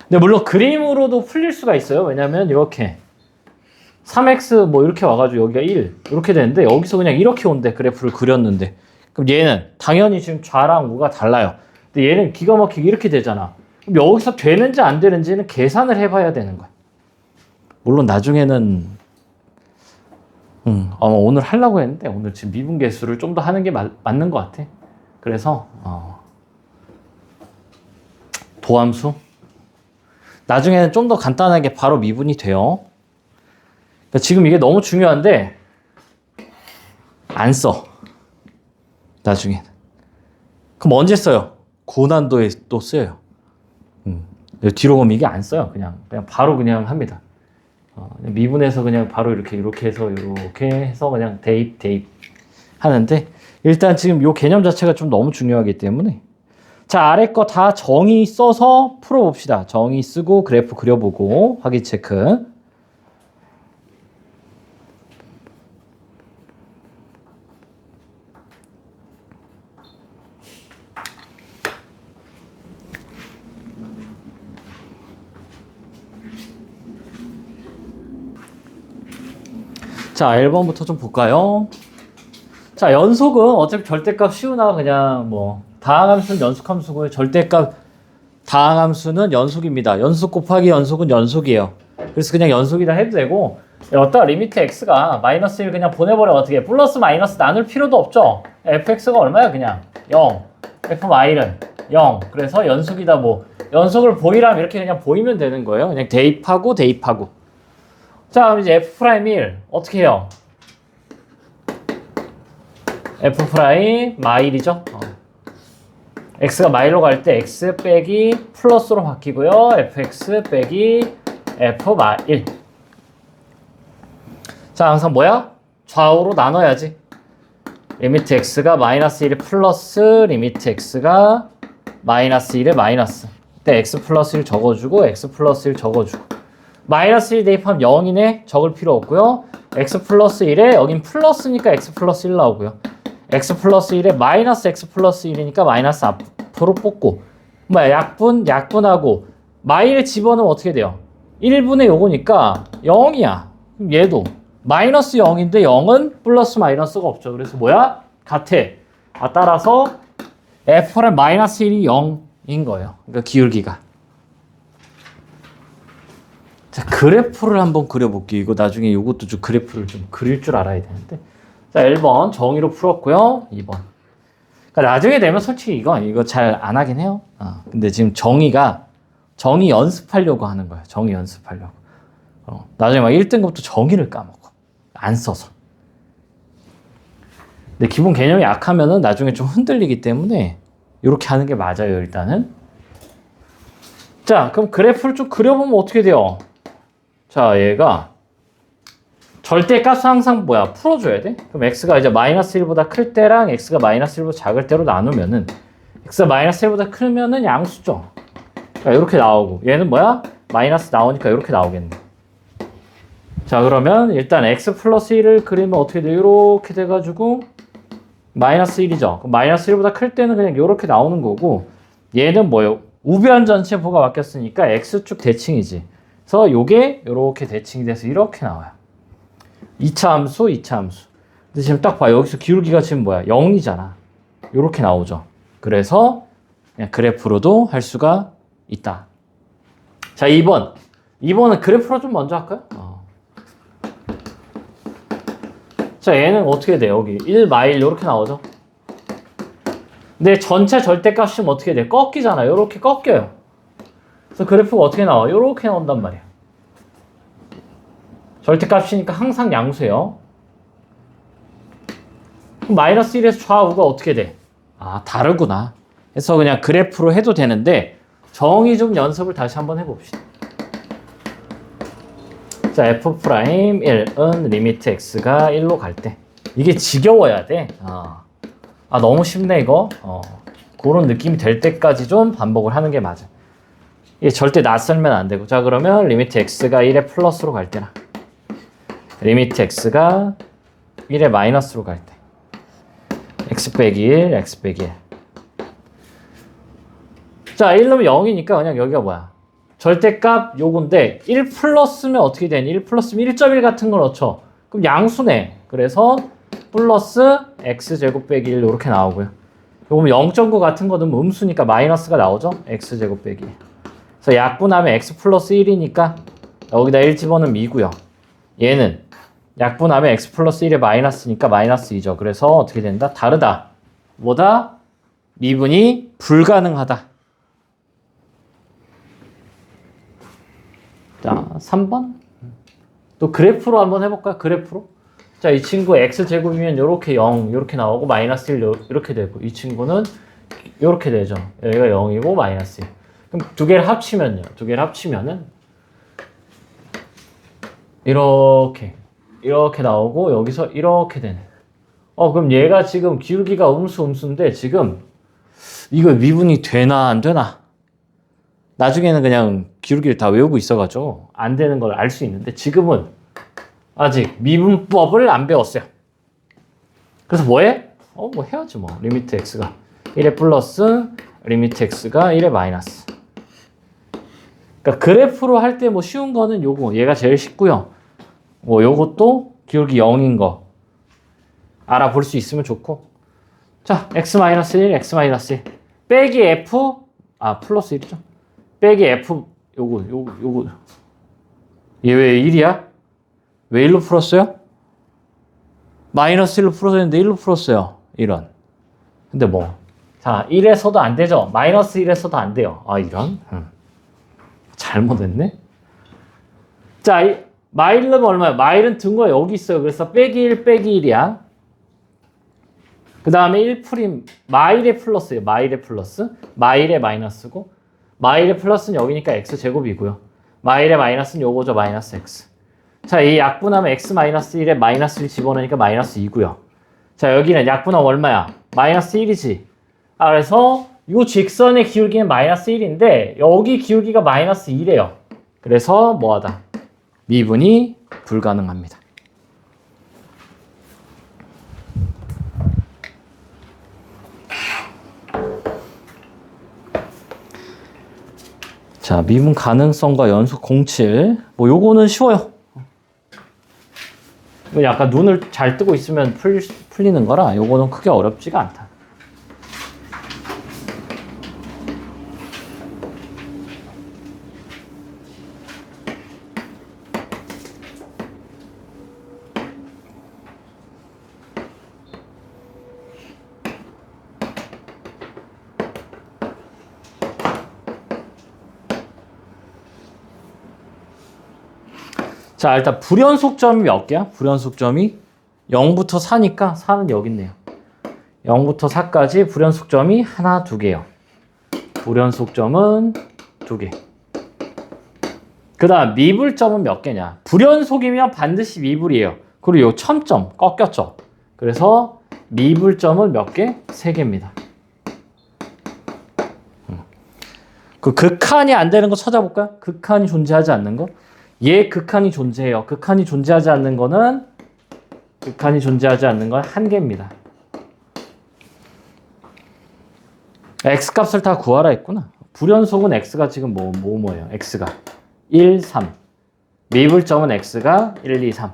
근데 물론 그림으로도 풀릴 수가 있어요. 왜냐면 이렇게 3x 뭐 이렇게 와가지고 여기가 1 이렇게 되는데 여기서 그냥 이렇게 온대. 그래프를 그렸는데 그럼 얘는 당연히 지금 좌랑 우가 달라요. 근데 얘는 기가 막히게 이렇게 되잖아. 그럼 여기서 되는지 안 되는지는 계산을 해봐야 되는 거야. 물론 나중에는 아마 오늘 하려고 했는데 오늘 지금 미분계수를 좀 더 하는 게 맞는 것 같아. 그래서 도함수 나중에는 좀 더 간단하게 바로 미분이 돼요. 그러니까 지금 이게 너무 중요한데 안 써. 나중에는. 그럼 언제 써요? 고난도에 또 써요. 뒤로 가면 이게 안 써요. 그냥 바로 그냥 합니다. 미분해서 그냥 바로 이렇게 해서 그냥 대입 하는데 일단 지금 요 개념 자체가 좀 너무 중요하기 때문에 자, 아래 거 다 정의 써서 풀어봅시다. 정의 쓰고 그래프 그려보고 확인 체크. 자, 1번부터 좀 볼까요? 자, 연속은 어차피 절대값 쉬우나 그냥 뭐 다항함수는 연속함수고요. 절대값 다항함수는 연속입니다. 연속 곱하기 연속은 연속이에요. 그래서 그냥 연속이다 해도 되고 여기다가 리미트 x가 마이너스 1 그냥 보내버리면 어떻게 해? 플러스 마이너스 나눌 필요도 없죠. fx가 얼마야 그냥 0 fy는 0 그래서 연속이다 뭐 연속을 보이라면 이렇게 그냥 보이면 되는 거예요. 그냥 대입하고 자, 그럼 이제 f'1 어떻게 해요? f' 마일이죠. x가 마일로 갈 때 x 빼기 플러스로 바뀌고요. fx 빼기 f 마일. 자, 항상 뭐야? 좌우로 나눠야지. 리미트 x가 마이너스 1에 플러스 리미트 x가 마이너스 1에 마이너스. 그때 x 플러스 1 적어주고 x 플러스 1 적어주고. 마이너스 1 대입하면 0이네. 적을 필요 없고요. x 플러스 1에 여긴 플러스니까 x 플러스 1 나오고요. x 플러스 1에 마이너스 x 플러스 1이니까 마이너스 앞으로 뽑고 뭐야 약분하고 마이를 집어넣으면 어떻게 돼요? 1분의 요거니까 0이야. 그럼 얘도 마이너스 0인데 0은 플러스 마이너스가 없죠. 그래서 뭐야? 같아. 따라서 f를 마이너스 1이 0인 거예요. 그러니까 기울기가. 자, 그래프를 한번 그려볼게요. 이거 나중에 이것도 좀 그래프를 좀 그릴 줄 알아야 되는데. 자, 1번 정의로 풀었고요. 2번. 그러니까 나중에 되면 솔직히 이거 잘 안 하긴 해요. 근데 지금 정의 연습하려고 하는 거예요. 정의 연습하려고. 나중에 막 1등급도 정의를 까먹어. 안 써서. 근데 기본 개념이 약하면은 나중에 좀 흔들리기 때문에 이렇게 하는 게 맞아요, 일단은. 자, 그럼 그래프를 좀 그려보면 어떻게 돼요? 자, 얘가 절대값은 항상 뭐야? 풀어줘야 돼? 그럼 x가 이제 마이너스 1보다 클 때랑 x가 마이너스 1보다 작을 때로 나누면은 x가 마이너스 1보다 크면은 양수죠. 그러니까 이렇게 나오고 얘는 뭐야? 마이너스 나오니까 이렇게 나오겠네. 자, 그러면 일단 x 플러스 1을 그리면 어떻게 돼요? 이렇게 돼가지고 마이너스 1이죠. 그럼 마이너스 1보다 클 때는 그냥 이렇게 나오는 거고 얘는 뭐예요? 우변 전체부가 바뀌었으니까 x축 대칭이지. 그래서 요게 이렇게 대칭이 돼서 이렇게 나와요. 2차 함수, 2차 함수. 근데 지금 딱 봐. 여기서 기울기가 지금 뭐야? 0이잖아. 이렇게 나오죠. 그래서 그냥 그래프로도 할 수가 있다. 자, 2번. 2번은 그래프로 좀 먼저 할까요? 자, 얘는 어떻게 돼? 여기 1마일 이렇게 나오죠. 근데 전체 절대값이면 어떻게 돼? 꺾이잖아요. 이렇게 꺾여요. 그래서 그래프가 어떻게 나와? 이렇게 나온단 말이야. 절대값이니까 항상 양수예요. 그럼 마이너스 1에서 좌우가 어떻게 돼? 아, 다르구나. 그래서 그냥 그래프로 해도 되는데 정의 좀 연습을 다시 한번 해봅시다. 자, F'1은 리미트 x가 1로 갈 때. 이게 지겨워야 돼. 너무 쉽네 이거. 그런 느낌이 될 때까지 좀 반복을 하는 게 맞아. 이게 절대 낯설면 안 되고. 자, 그러면 리미트 x가 1에 플러스로 갈 때랑 리미트 x가 1에 마이너스로 갈 때. x 빼기 1, x 빼기 1. 자, 1 넣으면 0이니까 그냥 여기가 뭐야? 절대값 요건데 1 플러스면 어떻게 되니? 1 플러스면 1.1 같은 걸 넣죠. 그럼 양수네. 그래서 플러스 x제곱 빼기 1 이렇게 나오고요. 요거면 0.9 같은 거 넣으면 음수니까 마이너스가 나오죠. x제곱 빼기 1. 그래서 약분하면 x 플러스 1이니까 여기다 1 집어넣으면 2고요. 얘는 약분하면 x 플러스 1에 마이너스니까 마이너스 2죠. 그래서 어떻게 된다? 다르다. 뭐다? 미분이 불가능하다. 자, 3번. 또 그래프로 한번 해볼까요? 그래프로. 자, 이 친구 x제곱이면 이렇게 0, 이렇게 나오고 마이너스 1 이렇게 되고 이 친구는 이렇게 되죠. 여기가 0이고 마이너스 1. 그럼 두 개를 합치면요. 두 개를 합치면은 이렇게 나오고 여기서 이렇게 되네. 그럼 얘가 지금 기울기가 음수인데 지금 이거 미분이 되나 안 되나? 나중에는 그냥 기울기를 다 외우고 있어가지고 안 되는 걸 알 수 있는데 지금은 아직 미분법을 안 배웠어요. 그래서 뭐해? 뭐 해야지 뭐. 리미트 x가 1에 플러스 리미트 x가 1에 마이너스. 그러니까 그래프로 할 때 뭐 쉬운 거는 요거 얘가 제일 쉽고요. 뭐 요것도 기울기 0인 거 알아볼 수 있으면 좋고. 자, x-1, x-1 빼기 f 플러스 1이죠. 빼기 f 요거 얘 왜 1이야? 왜 1로 풀었어요? 마이너스 1로 풀었는데 1로 풀었어요. 이런. 근데 뭐 자, 1에서도 안 되죠. 마이너스 1에서도 안 돼요. 이런. 잘못했네. 자, 마일은 얼마야? 마일은 등호가 여기 있어요. 그래서 빼기 1 빼기 1이야. 그 다음에 1프림 마일의 플러스예요. 마일의 플러스. 마일의 마이너스고 마일의 플러스는 여기니까 x제곱이고요. 마일의 마이너스는 요거죠. 마이너스 x. 자, 이 약분하면 x-1에 마이너스 1 집어넣으니까 마이너스 2고요. 자, 여기는 약분하면 얼마야? 마이너스 1이지. 그래서 이 직선의 기울기는 마이너스 1인데 여기 기울기가 마이너스 2래요. 그래서 뭐하다? 미분이 불가능합니다. 자, 미분 가능성과 연속 07. 뭐 요거는 쉬워요. 약간 눈을 잘 뜨고 있으면 풀리는 거라 요거는 크게 어렵지가 않다. 자, 일단 불연속점이 몇 개야? 불연속점이 0부터 4니까 4는 여기 있네요. 0부터 4까지 불연속점이 하나, 두 개요. 불연속점은 두 개. 그 다음 미불점은 몇 개냐? 불연속이면 반드시 미불이에요. 그리고 요 첨점 꺾였죠. 그래서 미불점은 몇 개? 3개입니다. 그 극한이 안 되는 거 찾아볼까요? 극한이 존재하지 않는 거? 얘 극한이 존재해요. 극한이 존재하지 않는 거는 한 개입니다. x 값을 다 구하라 했구나. 불연속은 x가 지금 뭐예요? x가 1, 3. 미불점은 x가 1, 2, 3.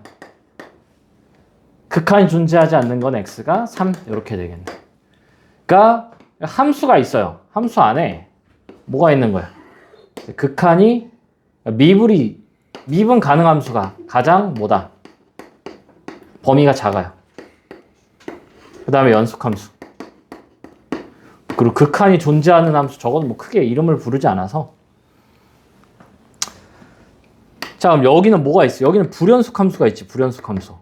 극한이 존재하지 않는 건 x가 3 이렇게 되겠네. 그러니까 함수가 있어요. 함수 안에 뭐가 있는 거야? 극한이 미분 가능 함수가 가장 뭐다? 범위가 작아요. 그 다음에 연속 함수. 그리고 극한이 존재하는 함수, 저건 뭐 크게 이름을 부르지 않아서. 자, 그럼 여기는 뭐가 있어? 여기는 불연속 함수가 있지, 불연속 함수.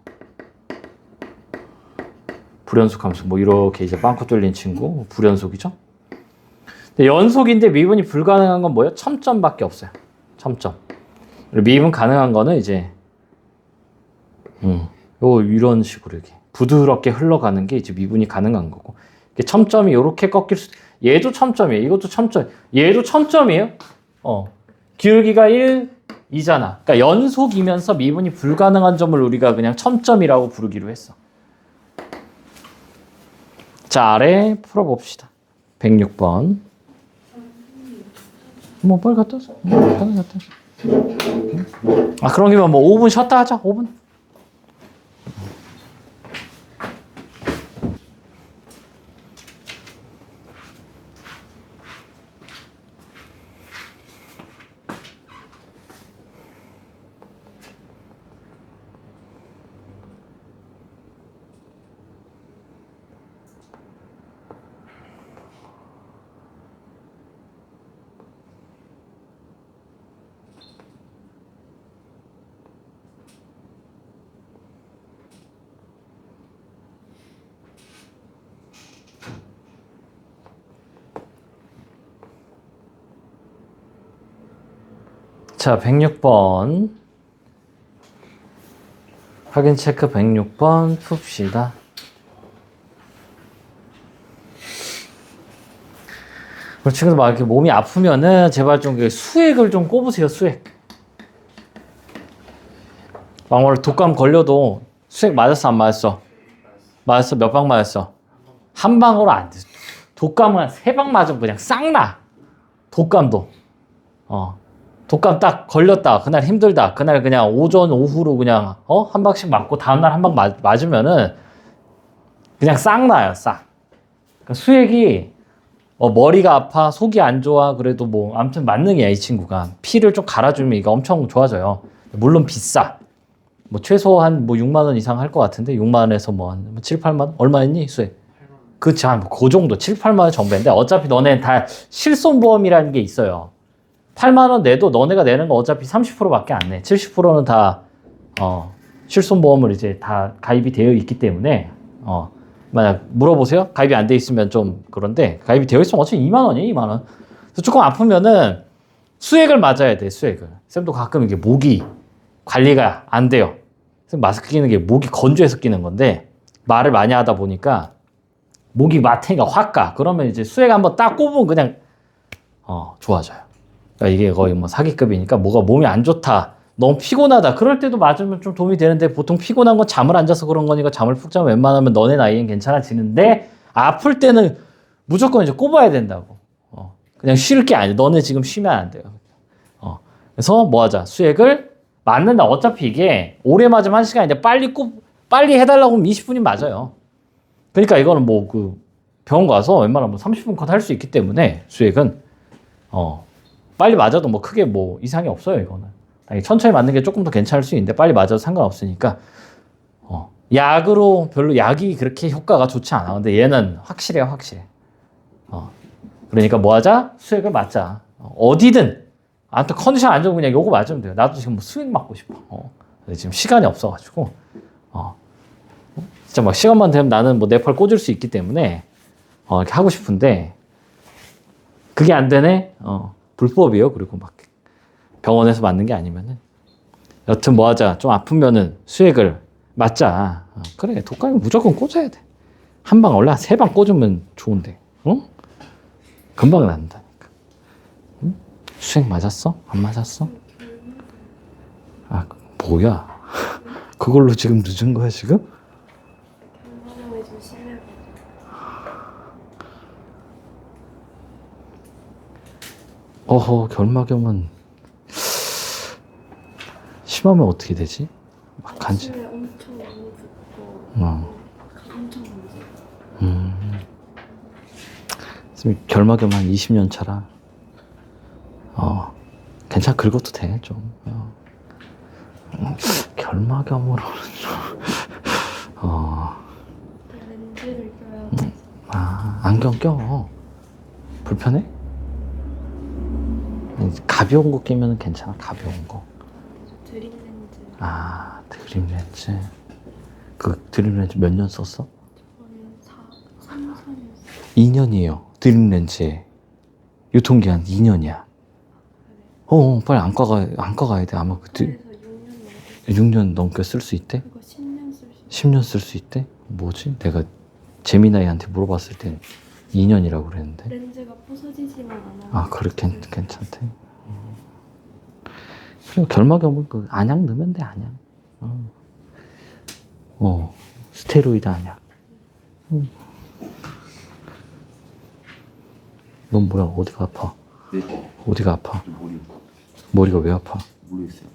불연속 함수. 뭐 이렇게 이제 빵꾸 뚫린 친구, 불연속이죠? 근데 연속인데 미분이 불가능한 건 뭐예요? 첨점밖에 없어요. 첨점. 미분 가능한 거는 이제, 이런 식으로 이렇게 부드럽게 흘러가는 게 이제 미분이 가능한 거고. 첨점이 이렇게 꺾일 수, 얘도 첨점이에요. 이것도 첨점, 얘도 첨점이에요. 기울기가 1, 2잖아. 그러니까 연속이면서 미분이 불가능한 점을 우리가 그냥 첨점이라고 부르기로 했어. 자, 아래 풀어봅시다. 106번. 뭐 빨리 갖다 줘. 아, 그런 김에 뭐 5분 쉬었다 하자. 5분. 자, 106번. 확인 체크 106번 풉시다. 그리고 지금 막 이렇게 몸이 아프면은 제발 좀 수액을 좀 꼽으세요, 수액. 막월 독감 걸려도 수액 맞았어, 안 맞았어? 맞았어, 몇 방 맞았어? 한 방으로 안 돼. 독감은 3방 맞으면 그냥 싹 나. 독감도. 독감 딱 걸렸다. 그날 힘들다. 그날 그냥 오전, 오후로 그냥, 한 방씩 맞고 다음날 한 방 맞으면은 그냥 싹 나요, 싹. 그러니까 수액이, 머리가 아파, 속이 안 좋아. 그래도 뭐, 아무튼 만능이야, 이 친구가. 피를 좀 갈아주면 이거 엄청 좋아져요. 물론 비싸. 뭐, 최소한 뭐 6만원 이상 할 것 같은데, 6만원에서 뭐, 한 7, 8만원? 얼마 했니, 수액? 그치, 그 정도, 7, 8만원 정도인데, 어차피 너네 다 실손보험이라는 게 있어요. 8만원 내도 너네가 내는 거 어차피 30%밖에 안 내. 70%는 다, 실손보험을 이제 다 가입이 되어 있기 때문에, 만약 물어보세요? 가입이 안 돼 있으면 좀 그런데, 가입이 되어 있으면 어차피 2만원이에요, 2만원. 그래서 조금 아프면은 수액을 맞아야 돼, 수액을. 쌤도 가끔 이게 목이 관리가 안 돼요. 마스크 끼는 게 목이 건조해서 끼는 건데, 말을 많이 하다 보니까 목이 마탱이가 확 가. 그러면 이제 수액 한번 딱 꼽으면 그냥, 좋아져요. 그러니까 이게 거의 뭐 사기급이니까 뭐가 몸이 안 좋다. 너무 피곤하다. 그럴 때도 맞으면 좀 도움이 되는데 보통 피곤한 건 잠을 안 자서 그런 거니까 잠을 푹 자면 웬만하면 너네 나이엔 괜찮아지는데 아플 때는 무조건 이제 꼽아야 된다고. 그냥 쉴 게 아니야. 너네 지금 쉬면 안 돼요. 그래서 뭐 하자. 수액을 맞는다. 어차피 이게 오래 맞으면 1시간인데 빨리 해달라고 하면 20분이 맞아요. 그러니까 이거는 뭐 병원 가서 웬만하면 30분 컷 할 수 있기 때문에 수액은 빨리 맞아도 뭐 크게 뭐 이상이 없어요, 이거는. 천천히 맞는 게 조금 더 괜찮을 수 있는데 빨리 맞아도 상관없으니까. 약으로 별로 약이 그렇게 효과가 좋지 않아. 근데 얘는 확실해요, 확실해. 그러니까 뭐 하자? 수액을 맞자. 어디든. 아무튼 컨디션 안 좋으면 그냥 요거 맞으면 돼요. 나도 지금 뭐 수액 맞고 싶어. 근데 지금 시간이 없어가지고. 진짜 막 시간만 되면 나는 뭐 네팔 꽂을 수 있기 때문에 이렇게 하고 싶은데 그게 안 되네? 불법이에요. 그리고 막 병원에서 맞는 게 아니면은. 여튼 뭐 하자. 좀 아프면은 수액을 맞자. 그래. 독감이 무조건 꽂아야 돼. 한 방 원래 3방 꽂으면 좋은데. 금방 난다니까. 수액 맞았어? 안 맞았어? 뭐야. 그걸로 지금 늦은 거야, 지금? 어허, 결막염은 심하면 어떻게 되지? 막 간지.
아침에 엄청 많이 붓고
어.
엄청 많이
지금 결막염 한 20년 차라. 괜찮아, 긁어도 돼, 좀. 결막염으로는 좀.
렌즈를 껴야 돼.
안경 껴. 불편해? 가벼운 거 끼면 괜찮아, 가벼운 거.
드림 렌즈.
드림 렌즈. 그 드림 렌즈 몇 년 썼어?
저는 3, 4년
2년이에요. 드림 렌즈에. 유통기한 2년이야. 빨리 안과 가야 돼. 아마
그래서 6년
6년 넘게 쓸 수 있대?
그거 10년 쓸 수
10년 쓸 수 있대? 뭐지? 내가 재미나이한테 물어봤을 땐 2년이라고 그랬는데.
렌즈가 부서지지만 않아.
그래, 괜찮대. 그리고 결막염은 그 안약 넣으면 돼, 안약. 스테로이드 안약. 넌 뭐야, 어디가 아파?
네.
어디가 아파?
머리
머리가 왜 아파?
모르겠어요.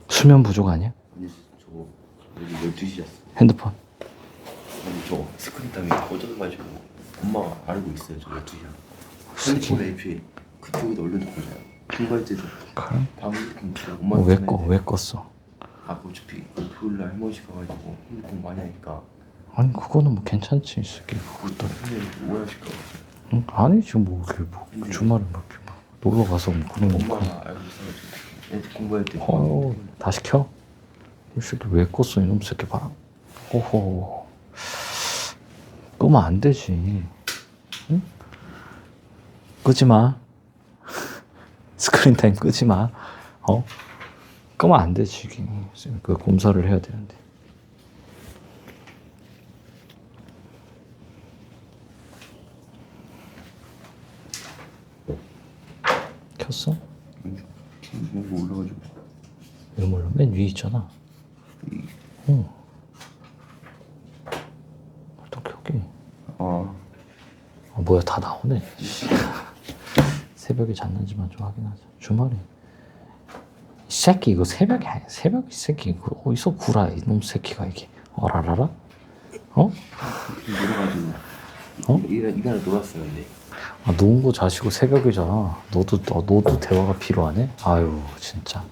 수면 부족 아니야?
아니 저거 여기 12시였어.
핸드폰.
아니 저 스크린 타임이 꺼져가지고 엄마가 알고 있어요. 저 12시야. 핸드폰 AP에 그쪽에다 올려놓고 자요. 공부할 때도
그래?
방금 엄마
왜 껐어?
어차피 토요일날 할머니 가가지고 핸드폰 많이 하니까
아니, 그거는 뭐 괜찮지, 이 새끼.
그것도 선생님 오해하실까 봐.
응? 아니, 지금 뭐, 이렇게 뭐, 주말에 뭐, 이렇게 막 놀러 가서 뭐 그런 거.
엄마가 알고 있어가지고 애들 공부할 때
다시 켜? 이 새끼 왜 껐어, 이놈 새끼 봐라. 호호. 끄면 안 되지. 응? 끄지 마. 스크린 타임 끄지 마. 끄면 안 되지, 이게. 그 검사를 해야 되는데. 켰어?
뭐 올라가지고
왜 몰라? 맨 위에 있잖아. 응. 어떻게 여기? 뭐야, 다 나오네. 새벽에 잤는지만 좀 확인하자. 주말에. 이 새끼, 이거 새벽에, 새벽 이 새끼, 이거 어디서 구라, 이놈 새끼가 이게. 어라라라?
놀아가지고 이날 놀았어요. 근데
노은 거 자시고 새벽에 자. 너도 대화가 필요하네? 아유, 진짜.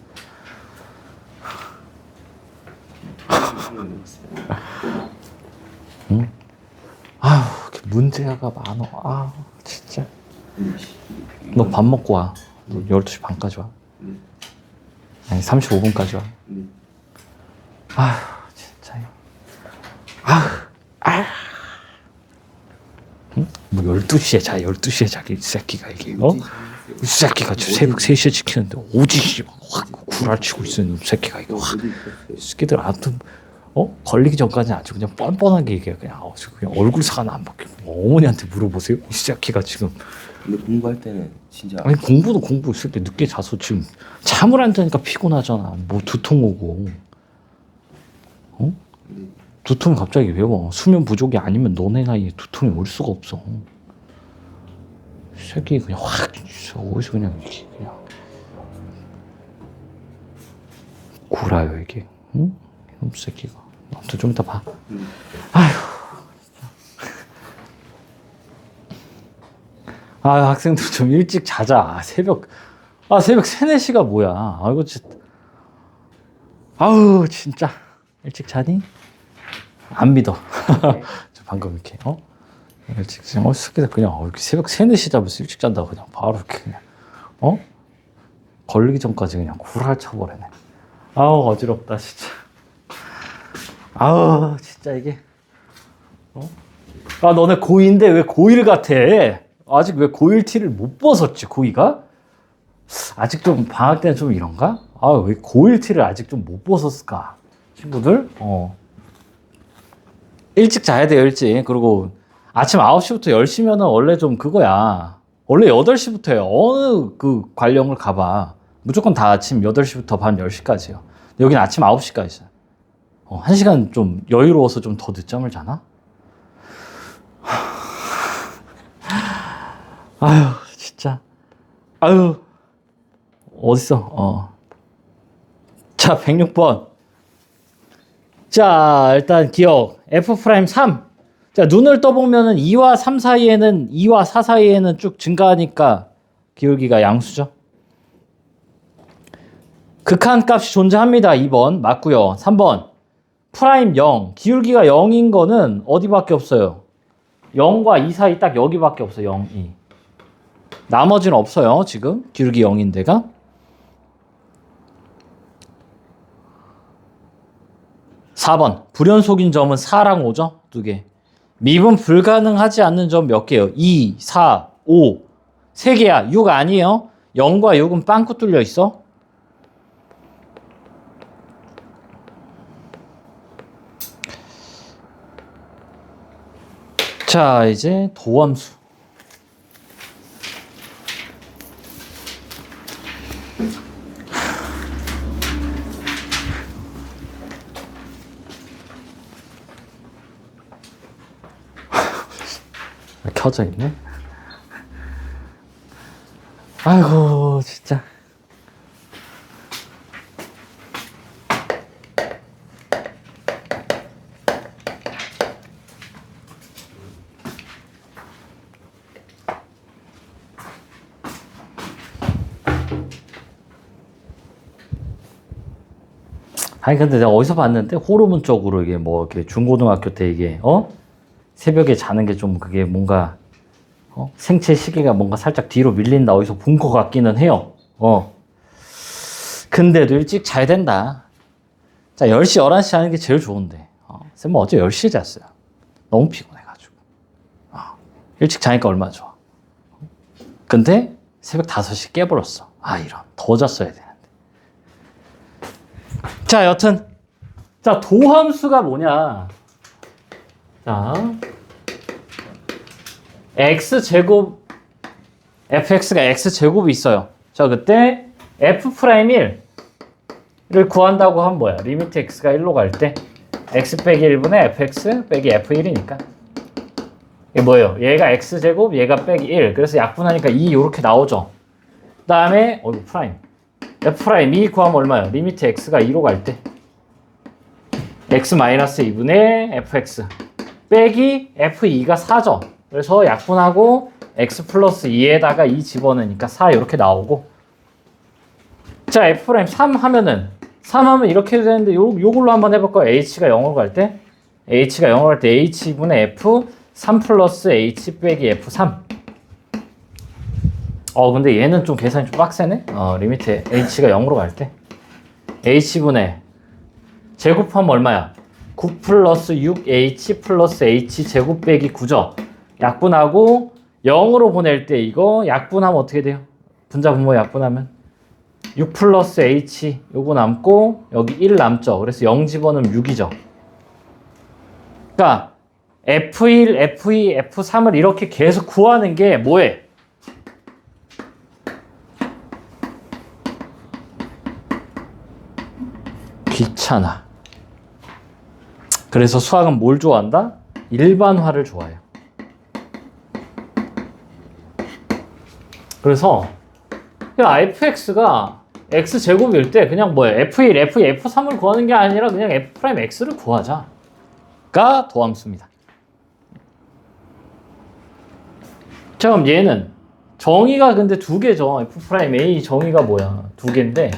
응? 아유, 문제가 많어. 진짜. 너 밥 먹고 와. 너 12시 반까지 와. 아니, 35분까지 와. 아휴, 진짜. 응? 뭐 12시에 자, 12시에 자기 새끼가 이게, 이 새끼가 새벽 3시에 지키는데 오지, 확 구라치고 있는 새끼가 이거 확. 이 새끼들 아무튼, 걸리기 전까지는 아주 그냥 뻔뻔하게 얘기해. 그냥 얼굴 안 바뀌고. 어머니한테 물어보세요. 이 새끼가 지금.
근데 공부할 때는 진짜
아니, 공부도 공부 있을 때 늦게 자서 지금 잠을 안 자니까 피곤하잖아. 뭐 두통 오고. 두통이 갑자기 왜 와? 수면 부족이 아니면 너네 나이에 두통이 올 수가 없어. 이 새끼 그냥 확 어디서 그냥 이렇게 그냥 구라요 이게. 응? 이놈 새끼가. 아무튼 좀 이따 봐. 학생들 좀 일찍 자자. 새벽 3, 4시가 뭐야. 이거 진짜. 진짜. 일찍 자니? 안 믿어. 저 방금 이렇게, 일찍, 새끼들 그냥, 이렇게 새벽 3, 4시 자면서 일찍 잔다고 그냥 바로 이렇게 그냥, 걸리기 전까지 그냥 구랄 쳐버리네. 어지럽다, 진짜. 진짜 이게, 너네 고2인데 왜 고1 같아? 아직 왜 고1 티를 못 벗었지, 고2가? 아직 좀 방학 때는 좀 이런가? 왜 고1 티를 아직 좀 못 벗었을까? 친구들? 일찍 자야 돼요, 일찍. 그리고 아침 9시부터 10시면은 원래 좀 그거야. 원래 8시부터요. 어느 그 관령을 가봐. 무조건 다 아침 8시부터 밤 10시까지요. 여기는 아침 9시까지야. 1시간 좀 여유로워서 좀 더 늦잠을 자나? 진짜. 아유 어딨어? 자 106번. 자 일단 기억 F'3. 자 눈을 떠보면은 2와 3 사이에는 2와 4 사이에는 쭉 증가하니까 기울기가 양수죠. 극한값이 존재합니다. 2번 맞고요. 3번 프라임 0 기울기가 0인 거는 어디밖에 없어요. 0과 2 사이 딱 여기밖에 없어요. 0, 2 나머지는 없어요. 지금 기울기 0인 데가. 4번 불연속인 점은 4랑 5죠. 2개. 미분 불가능하지 않는 점 몇 개예요? 2, 4, 5 3개야. 6 아니에요. 0과 6은 빵꾸 뚫려 있어. 자 이제 도함수. 켜져 있네. 아이고 진짜. 아니 근데 내가 어디서 봤는데 호르몬 쪽으로 이게 뭐 이렇게 중고등학교 때 이게 새벽에 자는 게 좀 그게 뭔가 생체 시계가 뭔가 살짝 뒤로 밀린다 어디서 본 것 같기는 해요. 근데도 일찍 자야 된다. 자 10시 11시 자는 게 제일 좋은데 쌤은 어제 10시에 잤어요. 너무 피곤해가지고 일찍 자니까 얼마나 좋아. 근데 새벽 5시 깨버렸어. 아 이런 더 잤어야 되는데. 자 여튼 자 도함수가 뭐냐. 자 x제곱 fx가 x제곱이 있어요. 자 그때 f'1을 구한다고 하면 뭐야? 리미트 x가 1로 갈 때 x 빼기 1분의 fx 빼기 f1이니까 이게 뭐예요? 얘가 x제곱 얘가 빼기 1 그래서 약분하니까 2 이렇게 나오죠. 그 다음에 프라임 f'2 구하면 얼마예요? 리미트 x가 2로 갈 때 x-2분의 fx 빼기 f2가 4죠. 그래서 약분하고 x 플러스 2에다가 2 집어넣으니까 4 이렇게 나오고. 자 f'3 하면은 3 하면 이렇게 해도 되는데 요걸로 한번 해볼까요? h가 0으로 갈 때 h가 0으로 갈 때 h분의 f 3 플러스 h 빼기 f3. 근데 얘는 좀 계산이 좀 빡세네. 리미트 h가 0으로 갈 때 h분의 제곱하면 얼마야? 9 플러스 6h 플러스 h 제곱 빼기 9죠. 약분하고 0으로 보낼 때 이거 약분하면 어떻게 돼요? 분자 분모 약분하면 6 플러스 h 요거 남고 여기 1 남죠. 그래서 0 집어넣으면 6이죠. 그러니까 f1, f2, f3을 이렇게 계속 구하는 게 뭐해? 귀찮아. 그래서 수학은 뭘 좋아한다? 일반화를 좋아해요. 그래서 그냥 fx가 x제곱일 때 그냥 뭐예요? f1, f2, f3을 구하는 게 아니라 그냥 f'x를 구하자가 도함수입니다. 자 그럼 얘는 정의가 근데 두 개죠. f'A 정의가 뭐야? 두 개인데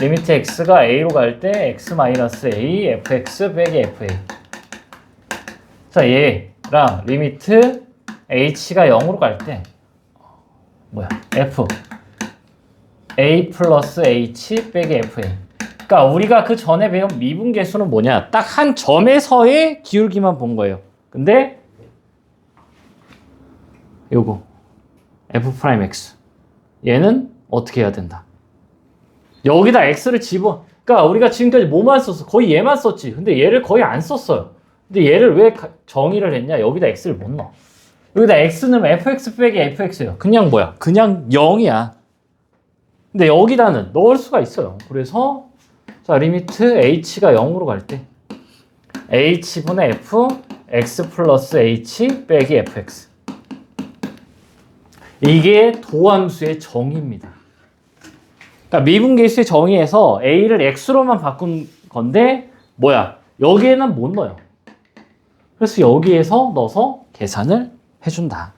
리미트 x가 a로 갈 때 x-a fx 빼기 fa. 자 얘랑 리미트 h가 0으로 갈 때 뭐야? f a 플러스 h 빼기 fa. 그러니까 우리가 그 전에 배운 미분계수는 뭐냐? 딱 한 점에서의 기울기만 본 거예요. 근데 요거 f'x 얘는 어떻게 해야 된다? 여기다 x를 그러니까 우리가 지금까지 뭐만 썼어? 거의 얘만 썼지. 근데 얘를 거의 안 썼어요. 근데 얘를 왜 정의를 했냐? 여기다 x를 못 넣어. 여기다 x 넣으면 fx 빼기 fx예요. 그냥 뭐야? 그냥 0이야. 근데 여기다는 넣을 수가 있어요. 그래서 자 리미트 h가 0으로 갈 때 h분의 f x 플러스 h 빼기 fx. 이게 도함수의 정의입니다. 그러니까 미분계수의 정의에서 a를 x로만 바꾼 건데 뭐야? 여기에는 못 넣어요. 그래서 여기에서 넣어서 계산을 해준다.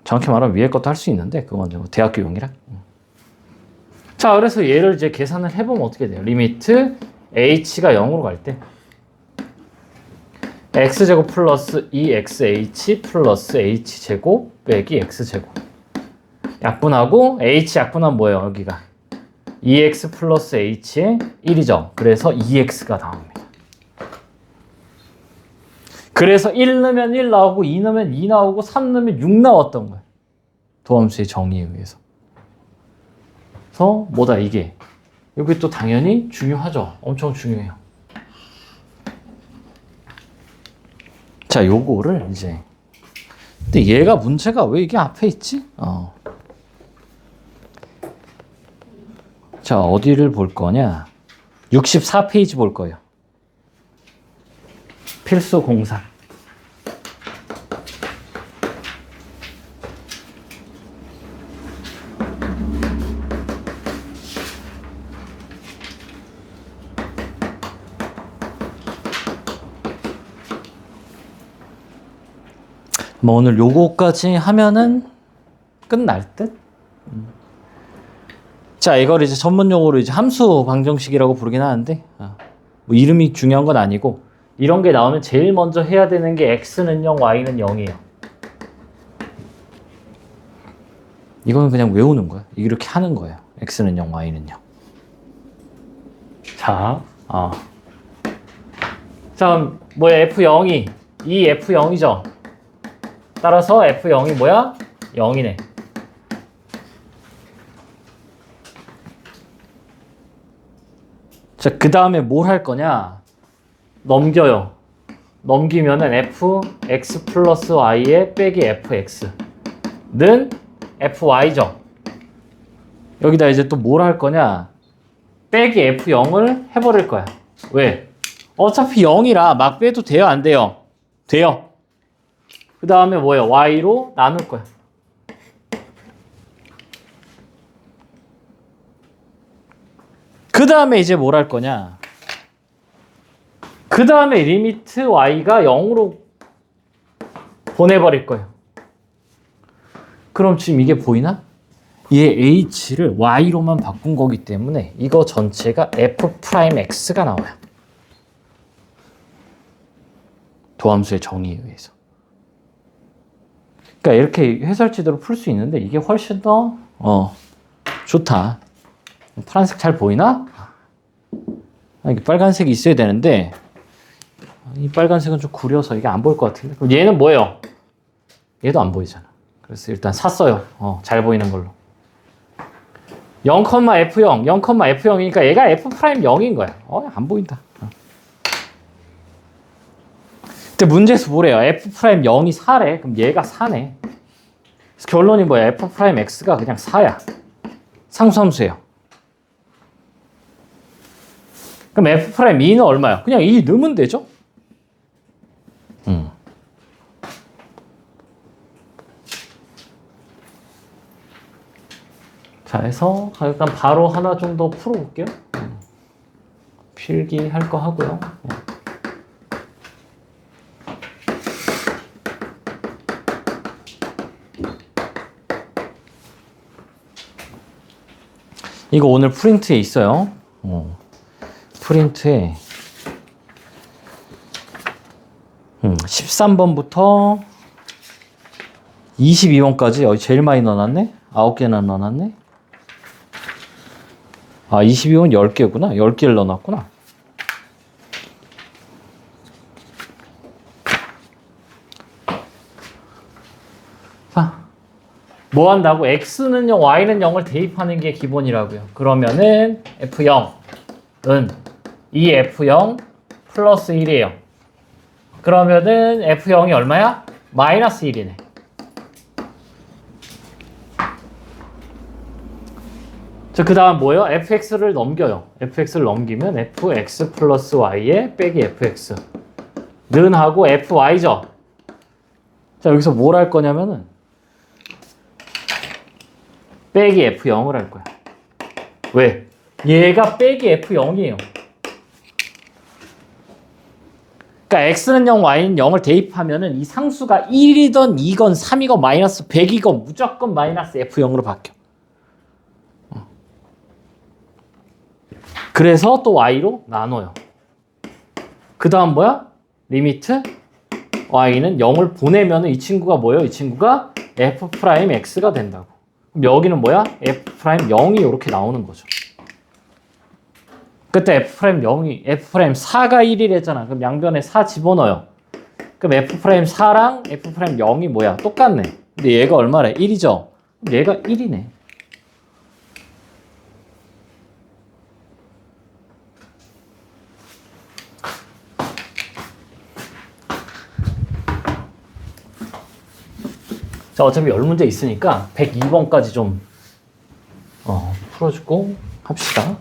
정확히 말하면 위에 것도 할 수 있는데 그건 뭐 대학교용이라. 자, 그래서 얘를 이제 계산을 해보면 어떻게 돼요? 리미트 h가 0으로 갈 때 x제곱 플러스 2xh 플러스 h제곱 빼기 x제곱 약분하고 h 약분하면 뭐예요? 여기가 2x 플러스 h의 1이죠. 그래서 2x가 나옵니다. 그래서 1 넣으면 1 나오고 2 넣으면 2 나오고 3 넣으면 6 나왔던 거예요. 도함수의 정의에 의해서. 그래서 뭐다 이게. 여기 또 당연히 중요하죠. 엄청 중요해요. 자, 요거를 이제 근데 얘가 문제가 왜 이게 앞에 있지? 자, 어디를 볼 거냐? 64페이지 볼 거예요. 필수 공사. 뭐 오늘 요거까지 하면은 끝날 듯? 자, 이걸 이제 전문용어로 이제 함수 방정식이라고 부르긴 하는데, 뭐 이름이 중요한 건 아니고, 이런 게 나오면 제일 먼저 해야 되는 게 x는 0, y는 0이에요. 이거는 그냥 외우는 거야. 이렇게 하는 거예요. x는 0, y는 0. 자, 자, 뭐야, f0이, 이 f0이죠. 따라서 f0이 뭐야? 0이네. 자, 그 다음에 뭘 할 거냐? 넘겨요. 넘기면은 fx 플러스 y에 빼기 fx는 fy죠. 여기다 이제 또 뭘 할 거냐? 빼기 f0을 해버릴 거야. 왜? 어차피 0이라 막 빼도 돼요? 안 돼요? 돼요. 그 다음에 뭐예요? y로 나눌 거야. 그 다음에 이제 뭘 할 거냐? 그 다음에 리미트 y가 0으로 보내버릴 거예요. 그럼 지금 이게 보이나? 얘 h를 y로만 바꾼 거기 때문에 이거 전체가 f'x가 나와요. 도함수의 정의에 의해서. 그러니까 이렇게 해설지대로 풀 수 있는데 이게 훨씬 더 좋다. 파란색 잘 보이나? 이게 빨간색이 있어야 되는데 이 빨간색은 좀 구려서 이게 안 보일 것 같은데. 그럼 얘는 뭐예요? 얘도 안 보이잖아. 그래서 일단 샀어요. 잘 보이는 걸로. 0,f0, 0,f0이니까 얘가 f'0인 거야. 안 보인다. 근데 문제에서 뭐래요? f'0이 4래. 그럼 얘가 4네. 그래서 결론이 뭐야? f'x가 그냥 4야. 상수함수예요. 그럼 f'2는 얼마야? 그냥 2 넣으면 되죠? 자, 해서 일단 바로 하나 정도 풀어볼게요. 필기할 거 하고요. 이거 오늘 프린트에 있어요. 프린트에 13번부터 22번까지 여기 제일 많이 넣어놨네? 9개나 넣어놨네? 22번 10개구나. 10개를 넣어놨구나. 자, 뭐 한다고? x는 0, y는 0을 대입하는 게 기본이라고요. 그러면은 f0은 2f0 플러스 1이에요. 그러면은 f0이 얼마야? 마이너스 1이네. 자, 그 다음 뭐예요? fx를 넘겨요. fx를 넘기면 fx 플러스 y에 빼기 fx는 하고 fy죠. 자, 여기서 뭘 할 거냐면은 빼기 F0을 할 거야. 왜? 얘가 빼기 F0이에요. 그러니까 x는 0, y는 0을 대입하면은 이 상수가 1이건 2건 3이건 마이너스 100이건 무조건 마이너스 F0으로 바뀌어. 그래서 또 y로 나눠요. 그 다음 뭐야? 리미트 y는 0을 보내면은 이 친구가 뭐예요? 이 친구가 f'x가 된다고. 그럼 여기는 뭐야? f'0이 이렇게 나오는 거죠. 그때 f'0이 f'4가 1이랬잖아. 그럼 양변에 4 집어넣어요. 그럼 f'4랑 f'0이 뭐야? 똑같네. 근데 얘가 얼마래? 1이죠. 그럼 얘가 1이네. 자, 어차피 10문제 있으니까 102번까지 좀 풀어주고 합시다.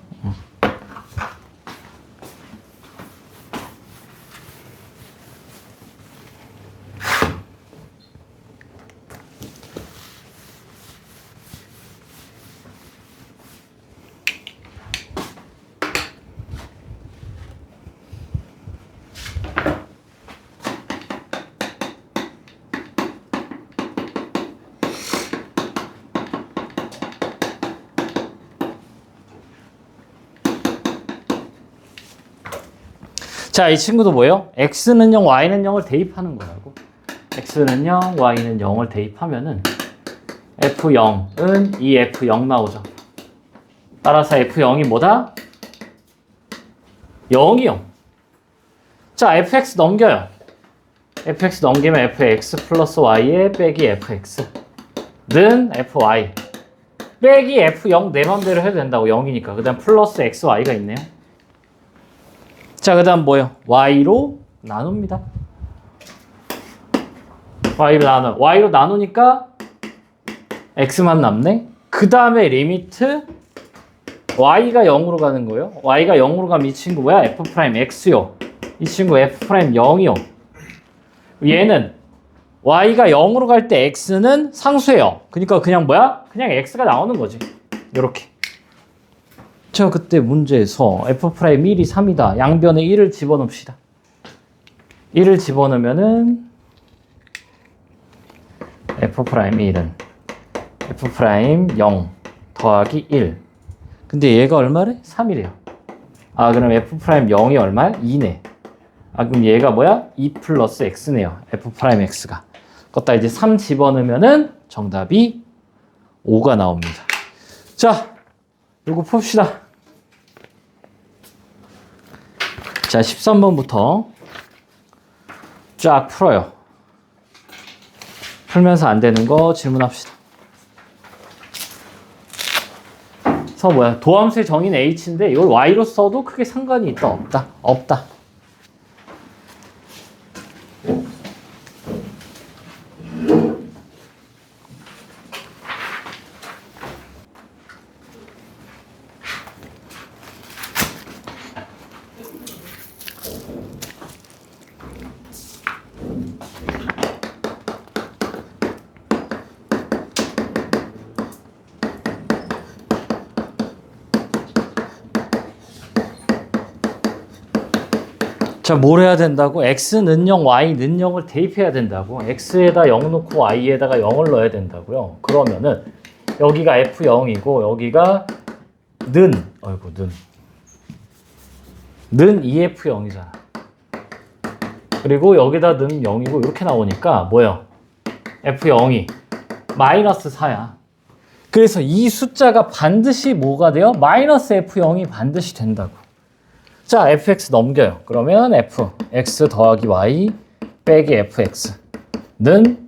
자, 이 친구도 뭐예요? x는 0, y는 0을 대입하는 거라고. x는 0, y는 0을 대입하면은 f0은 이 f0 나오죠. 따라서 f0이 뭐다? 0이요. 자, fx 넘겨요. fx 넘기면 fx 플러스 y에 빼기 fx는 fy 빼기 f0 내 맘대로 해도 된다고. 0이니까. 그 다음 플러스 xy가 있네요. 자, 그 다음 뭐예요? y로 나눕니다. y로 나누니까 x만 남네. 그 다음에 리미트 y가 0으로 가는 거예요. y가 0으로 가면 이 친구 뭐야? f'x요. 이 친구 f'0이요. 얘는 y가 0으로 갈 때 x는 상수예요. 그러니까 그냥 뭐야? 그냥 x가 나오는 거지. 요렇게. 자, 그때 문제에서 f'1이 3이다. 양변에 1을 집어넣읍시다. 1을 집어넣으면은 f'1은 f'0 더하기 1. 근데 얘가 얼마래? 3이래요. 아, 그럼 f'0이 얼마야? 2네. 아, 그럼 얘가 뭐야? 2 플러스 x네요. f'x가. 그것다 이제 3 집어넣으면은 정답이 5가 나옵니다. 자, 요거 풉시다. 자, 13번부터 쫙 풀어요. 풀면서 안 되는 거 질문합시다. 그래서 뭐야? 도함수의 정의는 h인데 이걸 y로 써도 크게 상관이 있다? 없다? 없다. 자, 뭘 해야 된다고? x는 0, y는 0을 대입해야 된다고. x에다 0 넣고 y에다가 0을 넣어야 된다고요. 그러면은 여기가 f0이고 여기가 는 2f0이잖아. 그리고 여기다 는 0이고 이렇게 나오니까 뭐예요? f0이 마이너스 4야. 그래서 이 숫자가 반드시 뭐가 돼요? 마이너스 f0이 반드시 된다고. 자, fx 넘겨요. 그러면 fx 더하기 y 빼기 fx는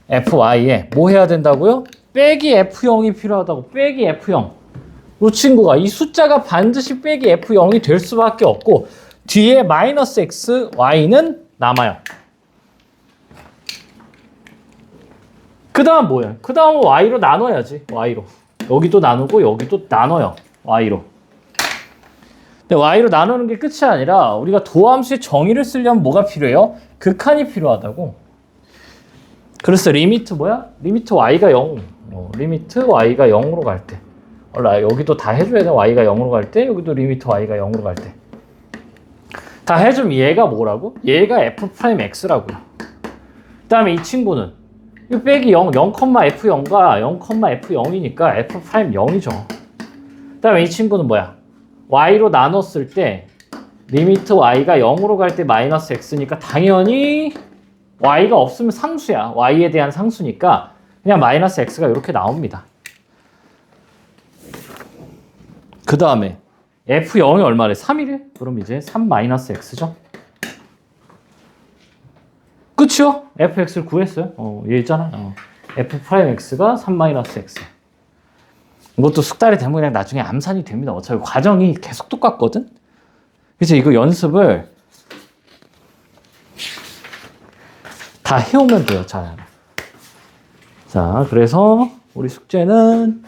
fy에 뭐 해야 된다고요? 빼기 f0이 필요하다고. 빼기 f0. 이 친구가 이 숫자가 반드시 빼기 f0이 될 수밖에 없고 뒤에 마이너스 x, y는 남아요. 그 다음 뭐예요? 그 다음은 y로 나눠야지. y로. 여기도 나누고 여기도 나눠요. y로. 근데 y로 나누는 게 끝이 아니라 우리가 도함수의 정의를 쓰려면 뭐가 필요해요? 극한이 필요하다고. 그래서 리미트 뭐야? 리미트 y가 0. 리미트 y가 0으로 갈 때. 여기도 다 해줘야 돼. y가 0으로 갈 때, 여기도 리미트 y가 0으로 갈 때. 다 해주면 얘가 뭐라고? 얘가 f'x라고요. 그 다음에 이 친구는 이 빼기 0,f0과 0,f0이니까 f'0이죠. 그 다음에 이 친구는 뭐야? y로 나눴을 때 리미트 y가 0으로 갈 때 마이너스 x니까 당연히 y가 없으면 상수야. y에 대한 상수니까 그냥 마이너스 x가 이렇게 나옵니다. 그 다음에 f0이 얼마래? 3이래? 그럼 이제 3 마이너스 x죠? 그쵸? fx를 구했어요. 얘 있잖아. f'x가 3 마이너스 x. 이것도 숙달이 되면 그냥 나중에 암산이 됩니다. 어차피 과정이 계속 똑같거든? 그래서 이거 연습을 다 해오면 돼요. 잘. 자, 그래서 우리 숙제는